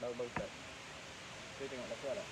Baru start. Kita tengok dah keluar dah.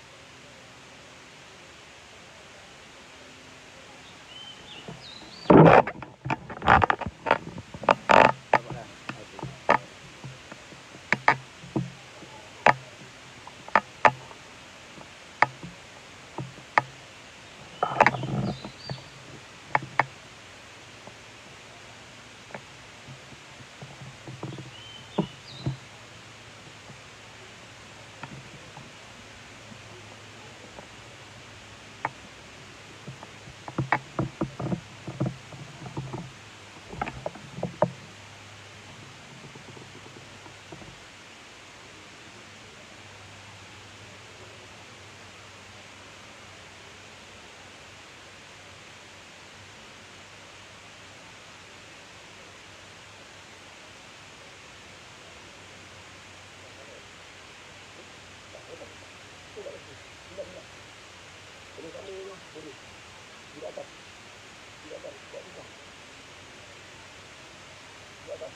Nampak dah.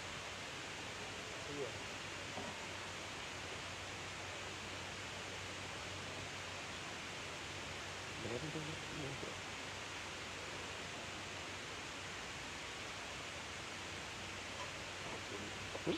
Okey.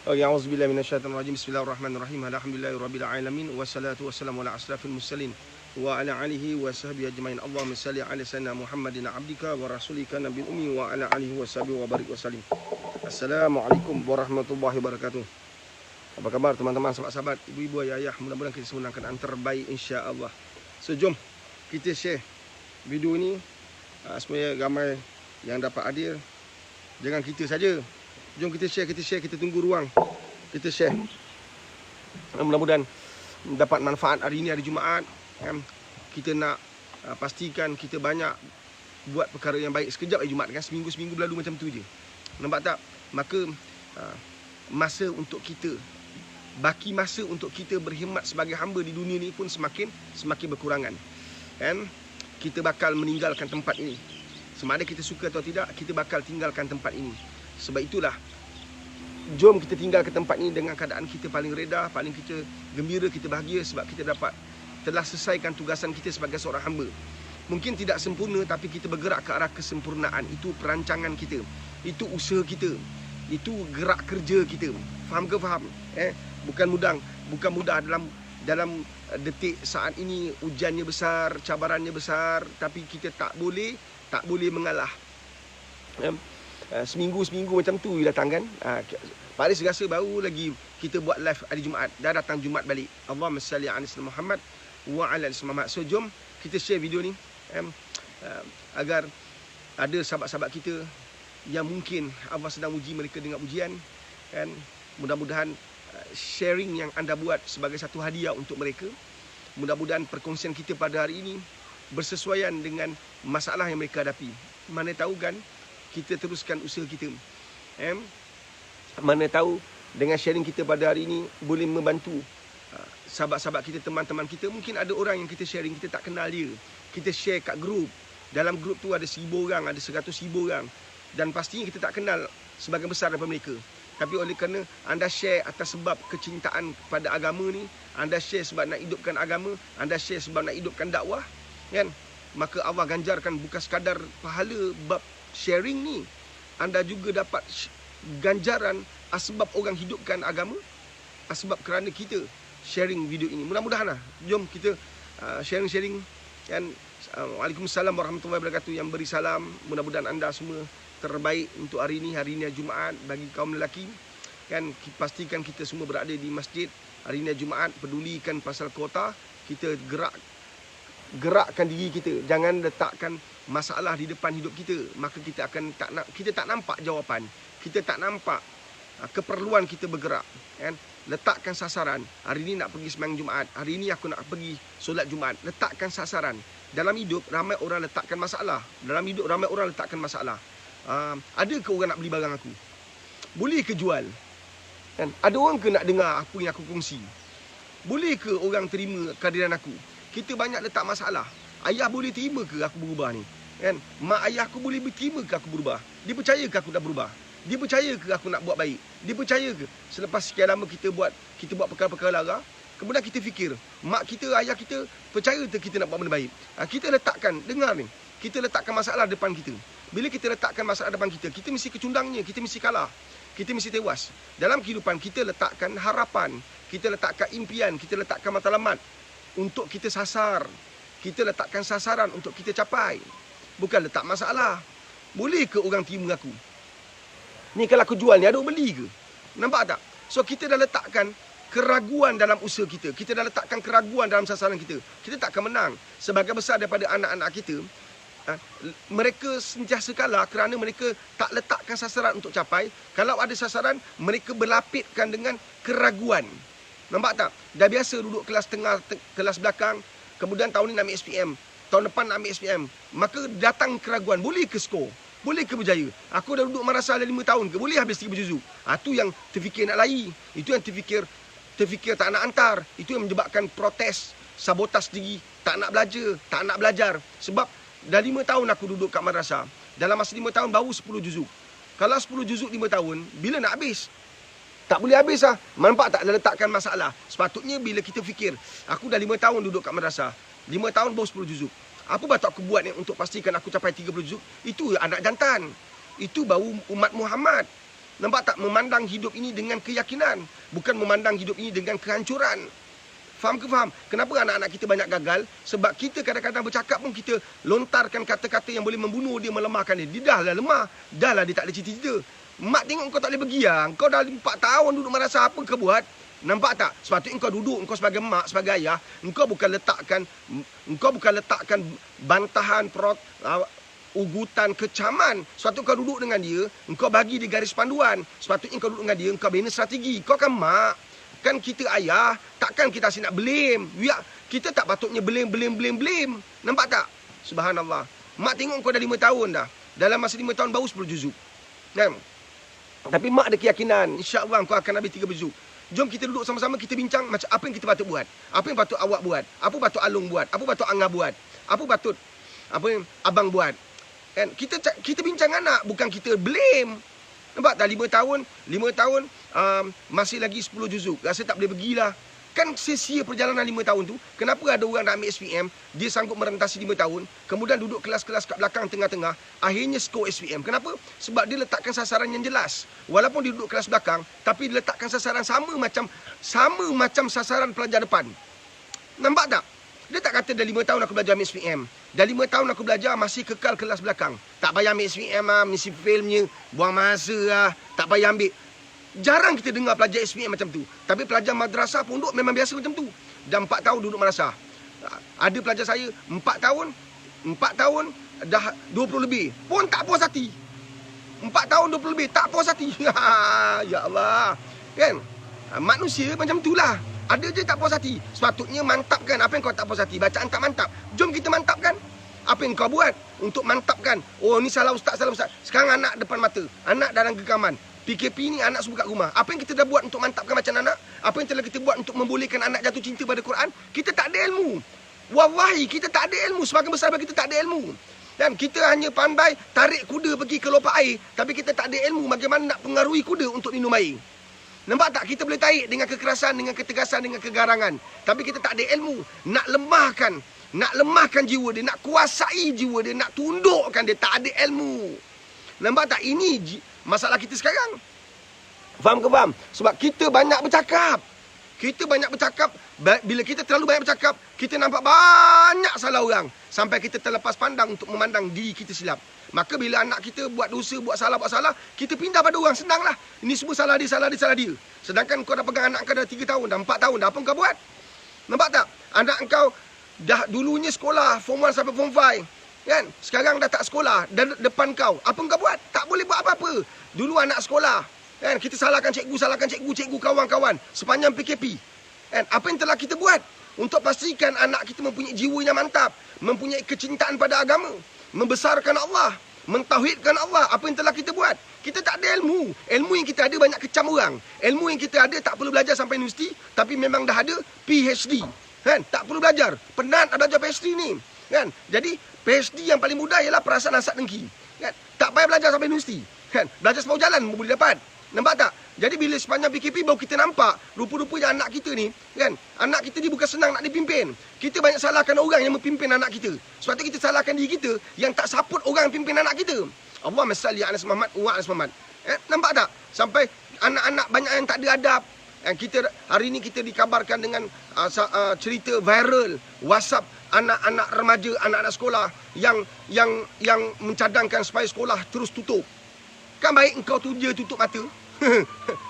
Okey, auzubillahi minasyaitonir rajim. Bismillahirrahmanirrahim. Alhamdulillahirabbil alamin wassalatu wassalamu ala asrafil mursalin wa ala alihi wa sahbihi ajmain. Allahumma shalli ala sayyidina Muhammadin abdika wa rasulika nabiyil ummi wa ala alihi wa sahbihi wa barik wa sallim. Assalamualaikum warahmatullahi wabarakatuh. Apa khabar teman-teman, sahabat-sahabat, ibu-ibu, ayah-ayah? Mudah-mudahan kita semua akan yang terbaik insya-Allah. So jom kita share video ni supaya ramai yang dapat hadir. Jangan kita saja. Jom kita share, kita tunggu ruang. Kita share. Mudah-mudahan dapat manfaat hari ini, hari Jumaat. Kita nak pastikan kita banyak buat perkara yang baik. Sekejap hari Jumaat kan, seminggu berlalu macam tu je. Nampak tak? Maka masa untuk kita, baki masa untuk kita berkhidmat sebagai hamba di dunia ni pun semakin berkurangan. Kan? Kita bakal meninggalkan tempat ini. Sama ada kita suka atau tidak, kita bakal tinggalkan tempat ini. Sebab itulah, jom kita tinggal ke tempat ini dengan keadaan kita paling reda, paling kita gembira, kita bahagia sebab kita telah selesaikan tugasan kita sebagai seorang hamba. Mungkin tidak sempurna, tapi kita bergerak ke arah kesempurnaan. Itu perancangan kita, itu usaha kita, itu gerak kerja kita. Faham ke faham? Bukan mudah dalam detik saat ini. Ujiannya besar, cabarannya besar, tapi kita tak boleh mengalah. Seminggu macam tu datang kan. Pak Aris rasa baru lagi kita buat live hari Jumaat. Dah datang Jumaat balik. Allahumma salli ala sayyidina Muhammad wa ala ali Muhammad. So jom kita share video ni agar ada sahabat-sahabat kita yang mungkin Allah sedang uji mereka dengan ujian kan. Mudah-mudahan sharing yang anda buat sebagai satu hadiah untuk mereka. Mudah-mudahan perkongsian kita pada hari ini bersesuaian dengan masalah yang mereka hadapi. Mana tahu kan kita teruskan usaha kita. Mana tahu dengan sharing kita pada hari ini boleh membantu sahabat-sahabat kita, teman-teman kita. Mungkin ada orang yang kita sharing, kita tak kenal dia. Kita share kat grup. Dalam grup tu ada 1000 orang, ada 100,000 orang. Dan pastinya kita tak kenal sebagian besar daripada mereka. Tapi oleh kerana anda share atas sebab kecintaan kepada agama ni, anda share sebab nak hidupkan agama, anda share sebab nak hidupkan dakwah, kan? Maka Allah ganjarkan bukan sekadar pahala bab sharing ni, anda juga dapat ganjaran asbab orang hidupkan agama, asbab kerana kita sharing video ini. Mudah-mudahan lah, jom kita sharing-sharing, kan? Waalaikumsalam warahmatullahi wabarakatuh. Yang beri salam, mudah-mudahan anda semua terbaik untuk hari ini Jumaat bagi kaum lelaki, kan? Pastikan kita semua berada di masjid hari ini Jumaat, pedulikan pasal kuota, kita gerakkan diri kita, jangan letakkan masalah di depan hidup kita, maka kita akan kita tak nampak jawapan, kita tak nampak keperluan kita bergerak, kan? Letakkan sasaran. Hari ini nak pergi sembahyang Jumaat, hari ini aku nak pergi solat Jumaat. Letakkan sasaran. Dalam hidup ramai orang letakkan masalah. Ada ke orang nak beli barang aku? Boleh ke jual? Kan? Ada orang ke nak dengar apa yang aku kongsi? Boleh ke orang terima kehadiran aku? Kita banyak letak masalah. Ayah boleh terima ke aku berubah ni? Kan? Mak ayah aku boleh terima ke aku berubah? Dia percaya ke aku nak berubah? Dia percaya ke aku nak buat baik? Dia percaya ke selepas sekian lama kita buat perkara-perkara lara, kemudian kita fikir, mak kita, ayah kita percaya ke kita nak buat benda baik? Kita letakkan, dengar ni, kita letakkan masalah depan kita. Bila kita letakkan masalah depan kita, kita mesti kecundangnya, kita mesti kalah, kita mesti tewas. Dalam kehidupan kita letakkan harapan, kita letakkan impian, kita letakkan matlamat untuk kita sasar. Kita letakkan sasaran untuk kita capai, bukan letak masalah. Boleh ke orang terima aku? Ni kalau aku jual ni, ada orang beli ke? Nampak tak? So kita dah letakkan keraguan dalam usaha kita. Kita dah letakkan keraguan dalam sasaran kita. Kita takkan menang. Sebagai besar daripada anak-anak kita, mereka sentiasa kalah kerana mereka tak letakkan sasaran untuk capai. Kalau ada sasaran, mereka berlapitkan dengan keraguan. Nampak tak? Dah biasa duduk kelas tengah, kelas belakang, kemudian tahun ni nak ambil SPM, tahun depan nak ambil SPM, maka datang keraguan. Boleh ke skor? Boleh ke berjaya? Aku dah duduk madrasah dah 5 tahun ke? Boleh habis 3 juzuk? Itu yang terfikir nak lari. Itu yang terfikir tak nak hantar. Itu yang menyebabkan protes, sabotas diri, tak nak belajar. Sebab dah 5 tahun aku duduk kat madrasah. Dalam masa 5 tahun baru 10 juzuk. Kalau 10 juzuk 5 tahun, bila nak habis? Tak boleh habis lah. Nampak tak? Dah letakkan masalah. Sepatutnya bila kita fikir, aku dah 5 tahun duduk kat madrasah, 5 tahun baru 10 juzuk. Apa patut aku buat ni untuk pastikan aku capai 30 juzuk? Itu anak jantan. Itu baru umat Muhammad. Nampak tak? Memandang hidup ini dengan keyakinan, bukan memandang hidup ini dengan kehancuran. Faham ke faham? Kenapa anak-anak kita banyak gagal? Sebab kita kadang-kadang bercakap pun kita lontarkan kata-kata yang boleh membunuh dia, melemahkan dia. Dia dah lah lemah. Dah lah dia tak ada cita-cita. Mak tengok kau tak boleh pergi lah. Kau dah 4 tahun duduk madrasah, apa kau buat? Nampak tak? Sepatutnya engkau duduk, engkau sebagai mak, sebagai ayah, engkau bukan letakkan bantahan, ugutan, kecaman. Sepatutnya engkau duduk dengan dia, engkau bagi dia garis panduan. Sepatutnya engkau duduk dengan dia, engkau bina strategi. Kau kan mak, kan kita ayah, takkan kita asyik nak blame. Kita tak patutnya blame. Nampak tak? Subhanallah. Mak tengok engkau dah 5 tahun dah. Dalam masa 5 tahun baru 10 juzuk. Kan? Tapi mak ada keyakinan, insya-Allah engkau akan habis 30 juzuk. Jom kita duduk sama-sama, kita bincang macam apa yang kita patut buat. Apa yang patut awak buat? Apa patut Alung buat? Apa patut Angah buat? Apa yang abang buat? Kan? Kita bincang anak, bukan kita blame. Nampak tak? 5 tahun masih lagi 10 juzuk. Rasa tak boleh pergilah. Kan sia-sia perjalanan 5 tahun tu. Kenapa ada orang nak ambil SPM, dia sanggup merentasi 5 tahun, kemudian duduk kelas-kelas kat belakang tengah-tengah, akhirnya skor SPM. Kenapa? Sebab dia letakkan sasaran yang jelas. Walaupun dia duduk kelas belakang, tapi dia letakkan sasaran sama macam sasaran pelajar depan. Nampak tak? Dia tak kata dah 5 tahun aku belajar ambil SPM, dah 5 tahun aku belajar masih kekal kelas belakang. Tak payah ambil SPM lah, mesti failnya, buang masa lah, tak payah ambil. Jarang kita dengar pelajar SPM macam tu. Tapi pelajar madrasah pondok memang biasa macam tu. Dah 4 tahun duduk madrasah. Ada pelajar saya 4 tahun dah 20 lebih pun tak puas hati. 4 tahun 20 lebih tak puas hati. Ya Allah. Kan? Manusia macam itulah. Ada je tak puas hati. Sepatutnya mantapkan apa yang kau tak puas hati. Bacaan tak mantap. Jom kita mantapkan. Apa yang kau buat untuk mantapkan. Oh ni salah ustaz. Sekarang anak depan mata. Anak dalam genggaman. PKP ni anak semua kat rumah. Apa yang kita dah buat untuk mantapkan bacaan anak? Apa yang telah kita buat untuk membolehkan anak jatuh cinta pada Quran? Kita tak ada ilmu. Wallahi, kita tak ada ilmu. Semakin besar kita tak ada ilmu. Dan kita hanya pandai tarik kuda pergi ke lopak air, tapi kita tak ada ilmu bagaimana nak pengaruhi kuda untuk minum air. Nampak tak? Kita boleh tarik dengan kekerasan, dengan ketegasan, dengan kegarangan. Tapi kita tak ada ilmu nak lemahkan jiwa dia, nak kuasai jiwa dia, nak tundukkan dia. Tak ada ilmu. Nampak tak? Ini masalah kita sekarang. Faham ke faham? Sebab kita banyak bercakap. Bila kita terlalu banyak bercakap, kita nampak banyak salah orang. Sampai kita terlepas pandang untuk memandang diri kita silap. Maka bila anak kita buat dosa, buat salah, kita pindah pada orang. Senanglah. Ini semua salah dia. Sedangkan kau dah pegang anak kau dah 3 tahun, dah 4 tahun, dah apa kau buat? Nampak tak? Anak kau dah dulunya sekolah, form 1 sampai form 5. Kan? Sekarang dah tak sekolah, dan depan kau. Apa kau buat? Tak boleh buat apa-apa. Dulu anak sekolah. Kan? Kita salahkan cikgu, kawan-kawan. Sepanjang PKP. Kan? Apa yang telah kita buat? Untuk pastikan anak kita mempunyai jiwa yang mantap. Mempunyai kecintaan pada agama. Membesarkan Allah. Mentauhidkan Allah. Apa yang telah kita buat? Kita tak ada ilmu. Ilmu yang kita ada banyak kecam orang. Ilmu yang kita ada tak perlu belajar sampai universiti. Tapi memang dah ada PhD. Kan? Tak perlu belajar. Penat nak belajar PhD ni. Kan? Jadi PhD yang paling mudah ialah perasaan hasad dengki. Kan? Tak payah belajar sampai universiti. Kan? Belajar separuh jalan boleh dapat. Nampak tak? Jadi bila sepanjang PKP baru kita nampak rupa-rupanya anak kita ni, kan? Anak kita ni bukan senang nak dipimpin. Kita banyak salahkan orang yang memimpin anak kita. Sebab tu kita salahkan diri kita yang tak support orang pimpin anak kita. Allahumma salli ala Muhammad wa ala Muhammad. Nampak tak? Sampai anak-anak banyak yang tak ada adab. Kita hari ni kita dikabarkan dengan cerita viral WhatsApp anak-anak remaja, anak-anak sekolah yang mencadangkan supaya sekolah terus tutup. Kan baik engkau tu je tutup mata.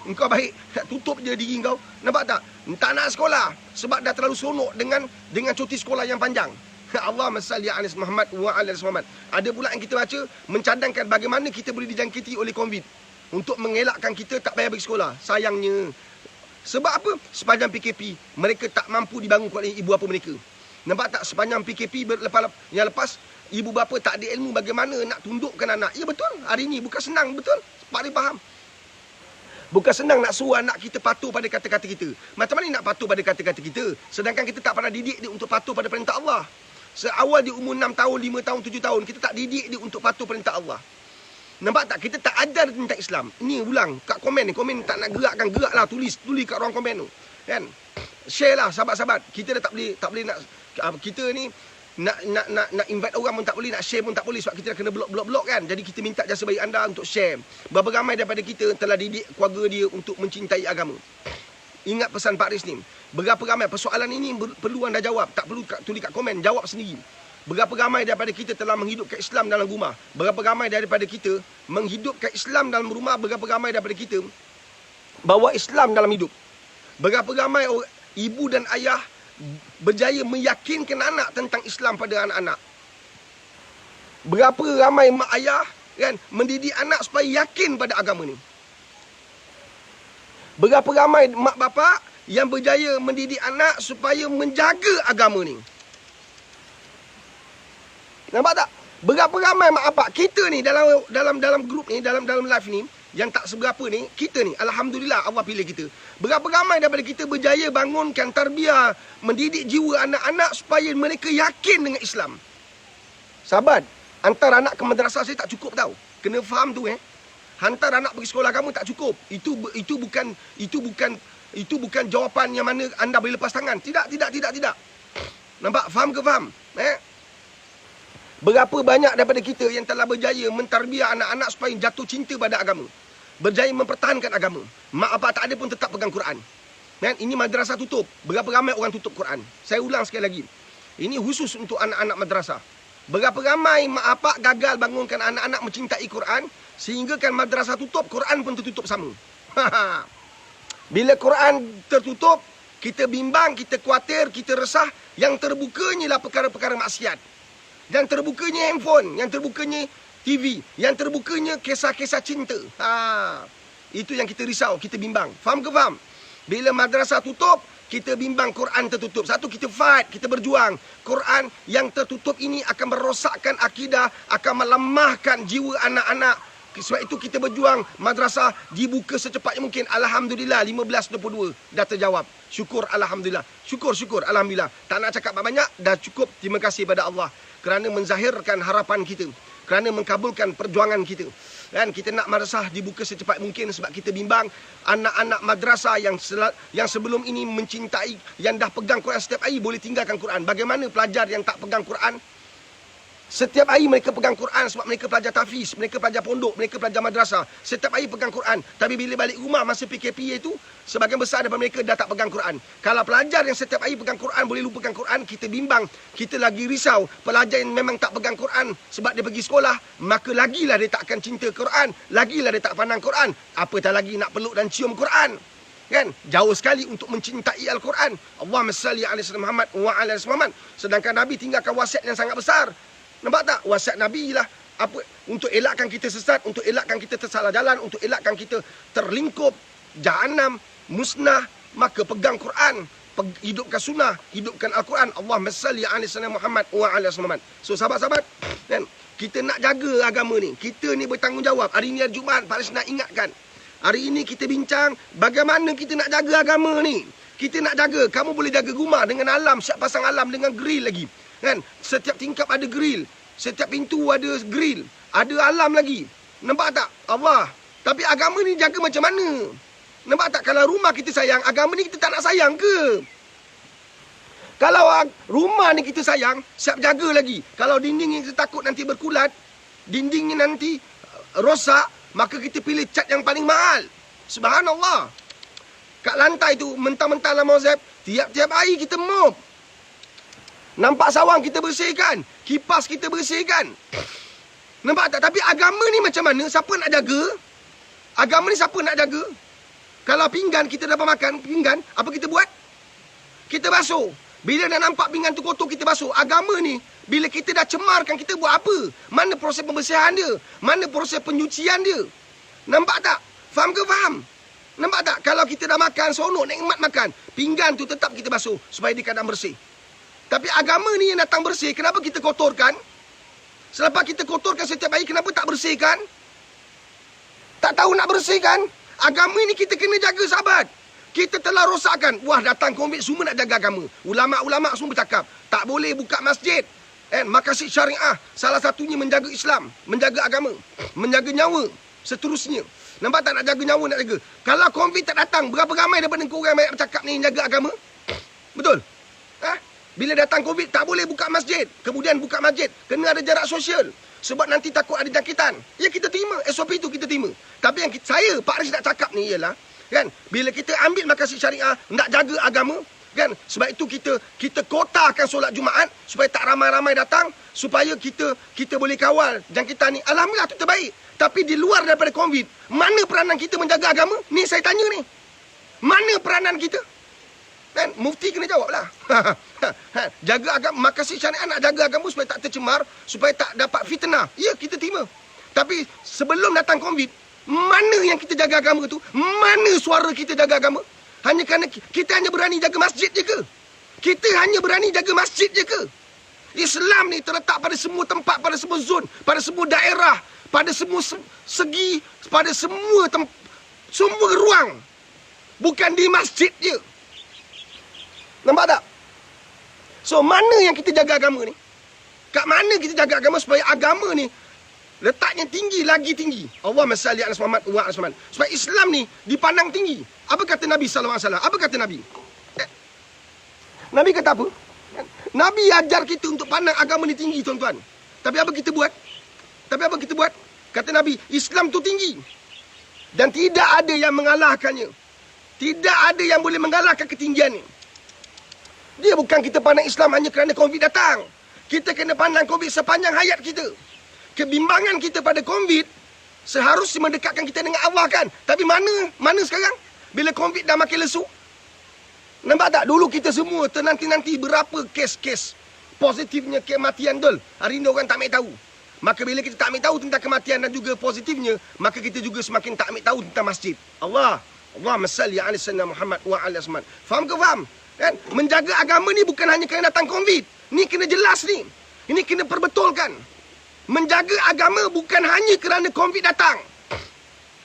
Engkau baik tutup je diri engkau. Nampak tak? Tak nak sekolah sebab dah terlalu seronok dengan cuti sekolah yang panjang. Allahumma salli ala Muhammad wa ala Muhammad. Ada pula yang kita baca mencadangkan bagaimana kita boleh dijangkiti oleh COVID untuk mengelakkan kita tak payah pergi sekolah. Sayangnya. Sebab apa? Sepanjang PKP mereka tak mampu dibangunkan oleh ibu bapa mereka. Nampak tak? Sepanjang PKP yang lepas, ibu bapa tak ada ilmu bagaimana nak tundukkan anak. Ya betul. Hari ini bukan senang. Betul. Pak dia faham. Bukan senang nak suruh anak kita patuh pada kata-kata kita. Macam mana nak patuh pada kata-kata kita? Sedangkan kita tak pernah didik dia untuk patuh pada perintah Allah. Seawal dia umur 6 tahun, 5 tahun, 7 tahun, kita tak didik dia untuk patuh perintah Allah. Nampak tak? Kita tak ajar tentang Islam. Ini ulang kat komen ni. Komen tak nak geraklah. Tulis kat ruang komen tu. Kan? Share lah sahabat-sahabat. Kita dah tak boleh nak, kita ni nak invite orang pun tak boleh, nak share pun tak boleh sebab kita dah kena blok kan. Jadi kita minta jasa baik anda untuk share. Berapa ramai daripada kita telah didik keluarga dia untuk mencintai agama. Ingat pesan Pak Riz ni. Berapa ramai persoalan ini perlu anda jawab. Tak perlu tulis kat komen, jawab sendiri. Berapa ramai daripada kita telah menghidupkan Islam dalam rumah. Berapa ramai daripada kita menghidupkan Islam dalam rumah. Berapa ramai daripada kita bawa Islam dalam hidup. Berapa ramai ibu dan ayah berjaya meyakinkan anak tentang Islam pada anak-anak. Berapa ramai mak ayah kan mendidik anak supaya yakin pada agama ni. Berapa ramai mak bapa yang berjaya mendidik anak supaya menjaga agama ni. Nampak tak? Berapa ramai mak bapak kita ni dalam grup ni, dalam live ni yang tak seberapa ni, kita ni alhamdulillah Allah pilih kita. Berapa ramai daripada kita berjaya bangunkan tarbiyah, mendidik jiwa anak-anak supaya mereka yakin dengan Islam. Sahabat, hantar anak ke madrasah saya tak cukup tau. Kena faham tu Hantar anak pergi sekolah kamu tak cukup. Itu bukan jawapan yang mana anda boleh lepas tangan. Tidak. Nampak? Faham ke faham? Berapa banyak daripada kita yang telah berjaya mentarbiyah anak-anak supaya jatuh cinta pada agama. Berjaya mempertahankan agama. Mak bapak tak ada pun tetap pegang Quran. Ini madrasah tutup. Berapa ramai orang tutup Quran? Saya ulang sekali lagi. Ini khusus untuk anak-anak madrasah. Berapa ramai mak bapak gagal bangunkan anak-anak mencintai Quran sehingga kan madrasah tutup, Quran pun tertutup sama. Bila Quran tertutup, kita bimbang, kita khawatir, kita resah. Yang terbukanya lah perkara-perkara maksiat. Yang terbukanya handphone, yang terbukanya TV, yang terbukanya kisah-kisah cinta. Itu yang kita risau, kita bimbang. Faham ke faham? Bila madrasah tutup, kita bimbang Quran tertutup. Satu, kita fight, kita berjuang. Quran yang tertutup ini akan merosakkan akidah, akan melemahkan jiwa anak-anak Sebab itu kita berjuang madrasah dibuka secepatnya mungkin. Alhamdulillah 15.22 dah terjawab. Syukur Alhamdulillah. Syukur Alhamdulillah. Tak nak cakap banyak, dah cukup. Terima kasih pada Allah kerana menzahirkan harapan kita, kerana mengkabulkan perjuangan kita. Dan kita nak madrasah dibuka secepat mungkin sebab kita bimbang anak-anak madrasah yang sebelum ini mencintai, yang dah pegang Quran setiap hari boleh tinggalkan Quran. Bagaimana pelajar yang tak pegang Quran? Setiap hari mereka pegang Quran sebab mereka pelajar tahfiz, mereka pelajar pondok, mereka pelajar madrasah. Setiap hari pegang Quran. Tapi bila balik rumah masa PKP itu, sebahagian besar daripada mereka dah tak pegang Quran. Kalau pelajar yang setiap hari pegang Quran boleh lupakan Quran, kita bimbang, kita lagi risau. Pelajar yang memang tak pegang Quran sebab dia pergi sekolah, maka lagilah dia tak akan cinta Quran, lagilah dia tak pandang Quran. Apatah lagi nak peluk dan cium Quran. Kan? Jauh sekali untuk mencintai Al-Quran. Allahumma salli ala Muhammad wa ala Muhammad. Sedangkan Nabi tinggalkan wasiat yang sangat besar. Nampak tak? Wasiat Nabi lah apa, untuk elakkan kita sesat, untuk elakkan kita tersalah jalan, untuk elakkan kita terlingkup jahanam, musnah. Maka pegang Quran, hidupkan sunnah, hidupkan Al-Quran. Allahumma salli ala Muhammad wa ala Muhammad. So sahabat-sahabat, kan, kita nak jaga agama ni. Kita ni bertanggungjawab. Hari ni hari Jumaat, Pak Aris nak ingatkan. Hari ini kita bincang bagaimana kita nak jaga agama ni. Kita nak jaga. Kamu boleh jaga rumah dengan alam, siap pasang alam dengan grill lagi. Kan? Setiap tingkap ada grill. Setiap pintu ada grill. Ada alam lagi. Nampak tak? Allah. Tapi agama ni jaga macam mana? Nampak tak? Kalau rumah kita sayang, agama ni kita tak nak sayang ke? Kalau rumah ni kita sayang, siap jaga lagi. Kalau dinding yang kita takut nanti berkulat, dindingnya nanti rosak, maka kita pilih cat yang paling mahal. Subhanallah. Kat lantai tu, mentah-mentah lah Mozeb, tiap-tiap hari kita mop. Nampak sawang kita bersihkan, kipas kita bersihkan. Nampak tak? Tapi agama ni macam mana? Siapa nak jaga? Agama ni siapa nak jaga? Kalau pinggan kita dapat makan, pinggan, apa kita buat? Kita basuh. Bila dah nampak pinggan tu kotor, kita basuh. Agama ni, bila kita dah cemarkan, kita buat apa? Mana proses pembersihan dia? Mana proses penyucian dia? Nampak tak? Faham ke faham? Nampak tak? Kalau kita dah makan, seronok, nikmat makan, pinggan tu tetap kita basuh supaya dia keadaan bersih. Tapi agama ni yang datang bersih, kenapa kita kotorkan? Selepas kita kotorkan setiap hari, kenapa tak bersihkan? Tak tahu nak bersihkan? Agama ni kita kena jaga, sahabat. Kita telah rosakkan. Wah, datang COVID, semua nak jaga agama. Ulama'-ulama' semua bercakap, tak boleh buka masjid. Maqasid syariah, salah satunya menjaga Islam, menjaga agama, menjaga nyawa, seterusnya. Nampak tak? Nak jaga nyawa, nak jaga. Kalau COVID tak datang, berapa ramai daripada korang banyak bercakap ni yang jaga agama? Betul? Bila datang COVID, tak boleh buka masjid. Kemudian buka masjid, kena ada jarak sosial. Sebab nanti takut ada jangkitan. Ya, kita terima. SOP itu kita terima. Tapi yang saya, Pak Aris nak cakap ni ialah, kan, bila kita ambil maqasid syariah, nak jaga agama, kan, sebab itu kita kotakan solat Jumaat, supaya tak ramai-ramai datang, supaya kita boleh kawal jangkitan ni. Alhamdulillah, itu terbaik. Tapi di luar daripada COVID, mana peranan kita menjaga agama? Ni saya tanya ni. Mana peranan kita? Kan, mufti kena jawablah. Jaga agama, maqasid syariah nak jaga agama supaya tak tercemar, supaya tak dapat fitnah. Ya, kita terima. Tapi sebelum datang COVID, mana yang kita jaga agama tu? Mana suara kita jaga agama? Hanya kerana kita hanya berani jaga masjid je ke? Kita hanya berani jaga masjid je ke? Islam ni terletak pada semua tempat, pada semua zon, pada semua daerah, pada semua segi, pada semua ruang. Bukan di masjid je. Nampak tak? So, mana yang kita jaga agama ni? Kat mana kita jaga agama supaya agama ni letaknya tinggi, lagi tinggi? Allahumma salli ala Muhammad wa ala Muhammad. Supaya Islam ni dipandang tinggi. Apa kata Nabi SAW? Apa kata Nabi? Nabi kata apa? Nabi ajar kita untuk pandang agama ni tinggi, tuan-tuan. Tapi apa kita buat? Kata Nabi, Islam tu tinggi. Dan tidak ada yang mengalahkannya. Tidak ada yang boleh mengalahkan ketinggian ni. Dia bukan kita pandang Islam hanya kerana COVID datang. Kita kena pandang COVID sepanjang hayat kita. Kebimbangan kita pada COVID seharusnya mendekatkan kita dengan Allah, kan? Tapi mana sekarang? Bila COVID dah makin lesu. Nampak tak? Dulu kita semua nanti berapa kes-kes positifnya kematian dol. Hari ini orang tak ambil tahu. Maka bila kita tak ambil tahu tentang kematian dan juga positifnya, maka kita juga semakin tak ambil tahu tentang masjid. Allahumma salli ala sayyidina Muhammad wa ala Muhammad. Faham ke faham? Kan? Menjaga agama ni bukan hanya kerana datang COVID. Ni kena jelas ni. Ini kena perbetulkan. Menjaga agama bukan hanya kerana COVID datang.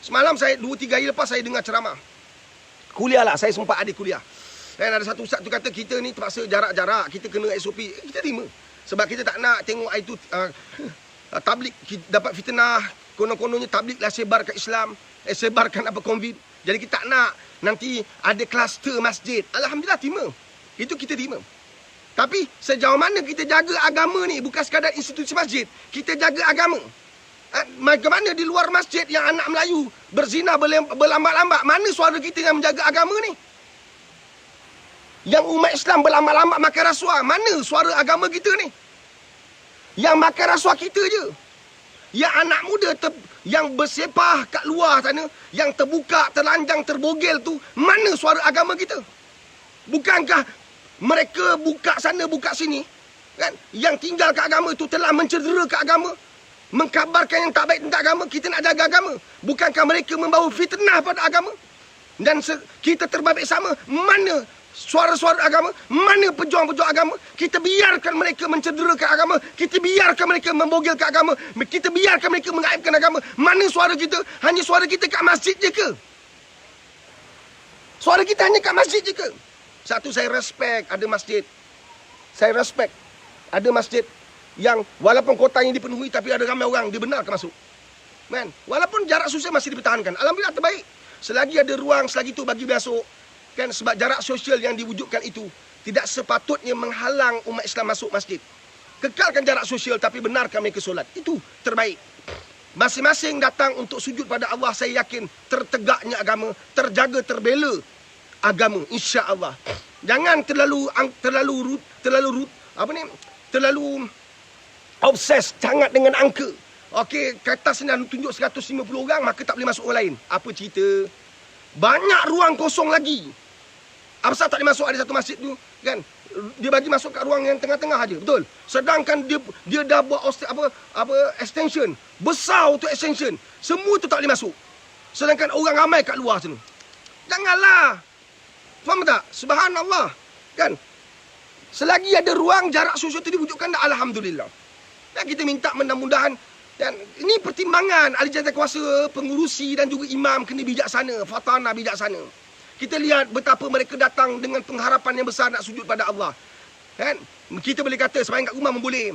Semalam saya 2-3 hari lepas saya dengar ceramah. Kuliah lah, saya sempat ada kuliah. Dan ada satu ustaz tu kata kita ni terpaksa jarak-jarak, kita kena SOP. Kita terima. Sebab kita tak nak tengok itu tablik dapat fitnah, konon-kononnya tabliklah sebarkan Islam, sebarkan apa COVID. Jadi kita tak nak nanti ada kluster masjid. Alhamdulillah terima. Itu kita terima. Tapi sejauh mana kita jaga agama ni, bukan sekadar institusi masjid, kita jaga agama. Bagaimana di luar masjid yang anak Melayu berzina berlambat-lambat, mana suara kita yang menjaga agama ni? Yang umat Islam berlambat-lambat makan rasuah, mana suara agama kita ni? Yang makan rasuah kita je. Yang anak muda yang bersepah kat luar sana, yang terbuka, telanjang, terbogel tu, mana suara agama kita? Bukankah mereka buka sana, buka sini, kan? Yang tinggal kat agama itu telah mencedera kat agama, mengkabarkan yang tak baik tentang agama. Kita nak jaga agama. Bukankah mereka membawa fitnah pada agama? Dan kita terbabit sama. Mana suara-suara agama? Mana pejuang-pejuang agama? Kita biarkan mereka mencederakan agama. Kita biarkan mereka membogelkan agama. Kita biarkan mereka mengaibkan agama. Mana suara kita? Hanya suara kita kat masjid je ke? Suara kita hanya kat masjid je ke? Satu, saya respect ada masjid. Saya respect ada masjid yang walaupun kotanya dipenuhi tapi ada ramai orang dibenarkan masuk. Kan? Walaupun jarak sosial masih dipertahankan. Alhamdulillah terbaik. Selagi ada ruang, selagi itu bagi masuk. Kan, sebab jarak sosial yang diwujudkan itu tidak sepatutnya menghalang umat Islam masuk masjid. Kekalkan jarak sosial tapi benarkan mereka solat. Itu terbaik. Masing-masing datang untuk sujud pada Allah, saya yakin tertegaknya agama, terjaga, terbela agama, insya-Allah. Jangan terlalu obses sangat dengan angka. Okey, kata senang tunjuk 150 orang, maka tak boleh masuk orang lain. Apa cerita? Banyak ruang kosong lagi. Apasal tak boleh masuk ada satu masjid tu, kan? Dia bagi masuk kat ruang yang tengah-tengah aja, betul? Sedangkan dia dah buat extension. Besar tu extension. Semua tu tak boleh masuk. Sedangkan orang ramai kat luar sana. Janganlah. Faham tak? Subhanallah. Kan? Selagi ada ruang, jarak sosial itu diwujudkan, alhamdulillah. Dan kita minta mudah-mudahan, dan ini pertimbangan ahli jabatan kuasa, pengurusi dan juga imam kena bijaksana, fatana bijaksana. Kita lihat betapa mereka datang dengan pengharapan yang besar nak sujud pada Allah. Kan? Kita boleh kata sembahyang kat rumah boleh.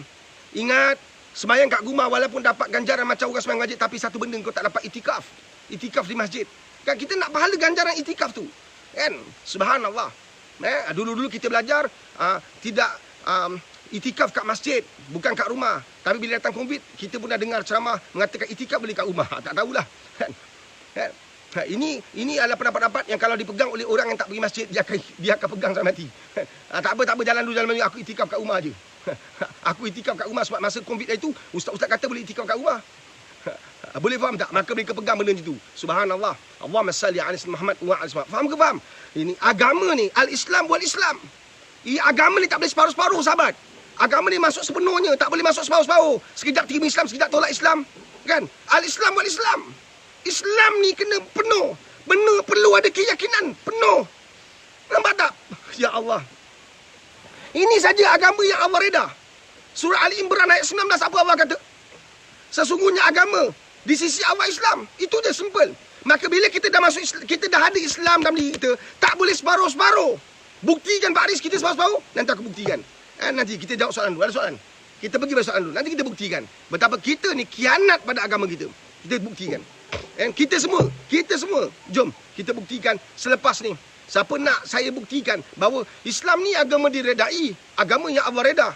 Ingat, sembahyang kat rumah walaupun dapat ganjaran macam orang sembahyang masjid, tapi satu benda kau tak dapat itikaf. Itikaf di masjid. Kan kita nak pahala ganjaran itikaf tu. Kan? Subhanallah. Dulu-dulu kita belajar tidak itikaf kat masjid, bukan kat rumah. Tapi bila datang COVID, kita pun dah dengar ceramah mengatakan itikaf boleh kat rumah. Tak tahulah. Kan? Ini adalah pendapat-pendapat yang kalau dipegang oleh orang yang tak pergi masjid, dia akan pegang sampai mati. Tak apa, jalan dulu, aku itikaf kat rumah je. Aku itikaf kat rumah sebab masa COVID itu, ustaz-ustaz kata boleh itikaf kat rumah. Boleh faham tak? Maka mereka pegang benda itu. Subhanallah. Allahumma salli ala Muhammad wa ala Muhammad. Faham ke faham? Ini agama ni, al-Islam wal Islam. Agama ni tak boleh separuh-separuh, sahabat. Agama ni masuk sepenuhnya, tak boleh masuk separuh-separuh. Sekejap terima Islam, sekejap tolak Islam. Kan? Al-Islam wal Islam. Islam ni kena penuh. Benar perlu ada keyakinan penuh. Nampak tak? Ya Allah. Ini saja agama yang Allah reda. Surah Ali Imran ayat 19, apa Allah kata? Sesungguhnya agama di sisi Allah Islam. Itu je simple. Maka bila kita dah masuk Islam, kita dah ada Islam dalam diri kita, tak boleh separuh-separuh. Buktikan Pak Aris kita separuh-separuh, nanti aku buktikan. Nanti kita jawab soalan dulu. Ada soalan? Kita pergi pada soalan dulu. Nanti kita buktikan betapa kita ni khianat pada agama kita. Kita buktikan. Kita semua, jom kita buktikan selepas ni. Siapa nak saya buktikan bahawa Islam ni agama diredai, agama yang Allah reda.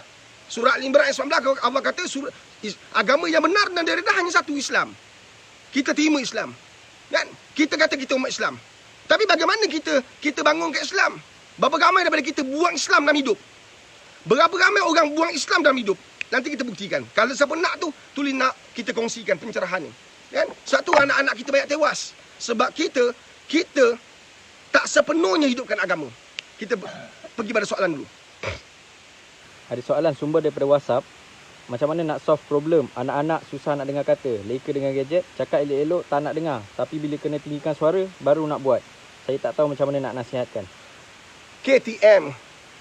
Surah Al-Imran ayat 19 Allah kata agama yang benar dan direda hanya satu, Islam. Kita terima Islam. Kan? Kita kata kita umat Islam. Tapi bagaimana kita bangun ke Islam? Berapa ramai daripada kita buang Islam dalam hidup? Berapa ramai orang buang Islam dalam hidup? Nanti kita buktikan. Kalau siapa nak tu, tulis nak kita kongsikan pencerahan ni. Kan? Satu, anak-anak kita banyak tewas. Sebab kita tak sepenuhnya hidupkan agama. Kita pergi pada soalan dulu. Ada soalan sumber daripada WhatsApp. Macam mana nak solve problem anak-anak susah nak dengar kata, leka dengan gadget, cakap elok-elok tak nak dengar, tapi bila kena tinggikan suara baru nak buat. Saya tak tahu macam mana nak nasihatkan. KTM,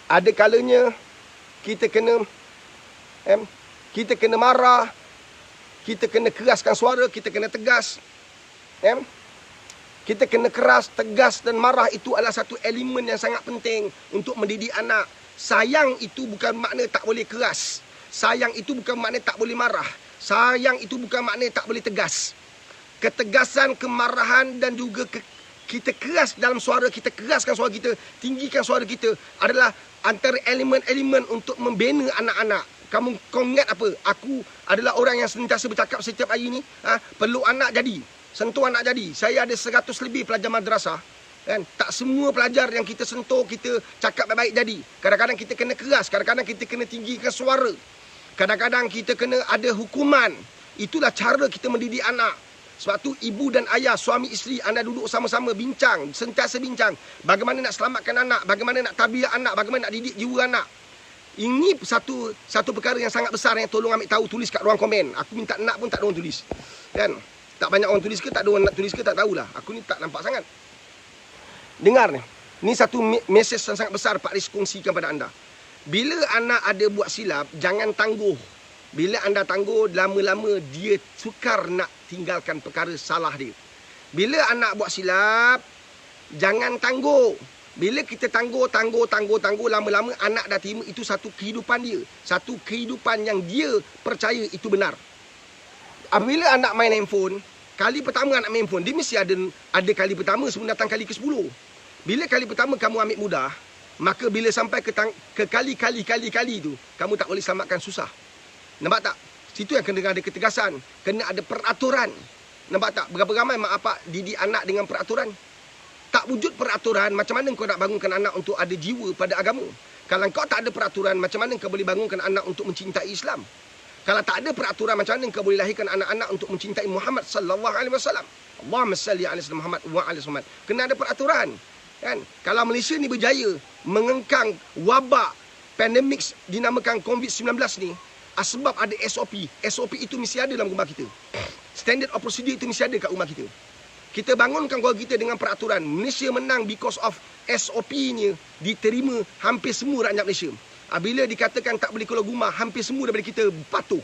ada kalanya kita kena marah, kita kena keraskan suara, kita kena tegas. Kita kena keras, tegas dan marah itu adalah satu elemen yang sangat penting untuk mendidik anak. Sayang itu bukan makna tak boleh keras. Sayang itu bukan makna tak boleh marah. Sayang itu bukan makna tak boleh tegas. Ketegasan, kemarahan dan juga kita keras dalam suara, kita keraskan suara kita, tinggikan suara kita adalah antara elemen-elemen untuk membina anak-anak. Kau ingat apa? Aku adalah orang yang sentiasa bercakap setiap hari ni. Perlu anak jadi. Sentuh anak jadi. Saya ada 100 lebih pelajar madrasah. Kan? Tak semua pelajar yang kita sentuh, kita cakap baik-baik jadi. Kadang-kadang kita kena keras. Kadang-kadang kita kena tinggikan suara. Kadang-kadang kita kena ada hukuman. Itulah cara kita mendidik anak. Sebab tu ibu dan ayah, suami isteri, anda duduk sama-sama bincang. Sentiasa bincang. Bagaimana nak selamatkan anak. Bagaimana nak tabiat anak. Bagaimana nak didik jiwa anak. Ini satu perkara yang sangat besar yang tolong ambil tahu, tulis kat ruang komen. Aku minta nak pun tak ada orang tulis. Kan? Tak banyak orang tulis ke, tak ada orang nak tulis ke, tak tahulah. Aku ni tak nampak sangat. Dengar ni. Ni satu mesej yang sangat besar Pak Riz kongsikan pada anda. Bila anak ada buat silap, jangan tangguh. Bila anda tangguh, lama-lama dia sukar nak tinggalkan perkara salah dia. Bila anak buat silap, jangan tangguh. Bila kita tangguh, lama-lama anak dah terima itu satu kehidupan dia. Satu kehidupan yang dia percaya itu benar. Apabila anak main handphone, kali pertama anak main handphone, dia mesti ada kali pertama sebelum datang kali ke-10. Bila kali pertama kamu ambil mudah, maka bila sampai ke kali tu, kamu tak boleh selamatkan susah. Nampak tak? Situ yang kena ada ketegasan, kena ada peraturan. Nampak tak? Berapa ramai mak bapak didik anak dengan peraturan? Tak wujud peraturan, macam mana kau nak bangunkan anak untuk ada jiwa pada agama? Kalau kau tak ada peraturan, macam mana kau boleh bangunkan anak untuk mencintai Islam? Kalau tak ada peraturan, macam mana kau boleh lahirkan anak-anak untuk mencintai Muhammad sallallahu alaihi wasallam? Allahumma salli ala sayyidina Muhammad wa ala Muhammad. Kena ada peraturan. Kan? Kalau Malaysia ni berjaya mengengkang wabak pandemik dinamakan COVID-19 ni, sebab ada SOP. SOP itu mesti ada dalam rumah kita. Standard of procedure itu mesti ada kat rumah kita. Kita bangunkan keluarga kita dengan peraturan. Malaysia menang because of SOP-nya diterima hampir semua rakyat Malaysia. Bila dikatakan tak boleh keluar rumah, hampir semua daripada kita patuh.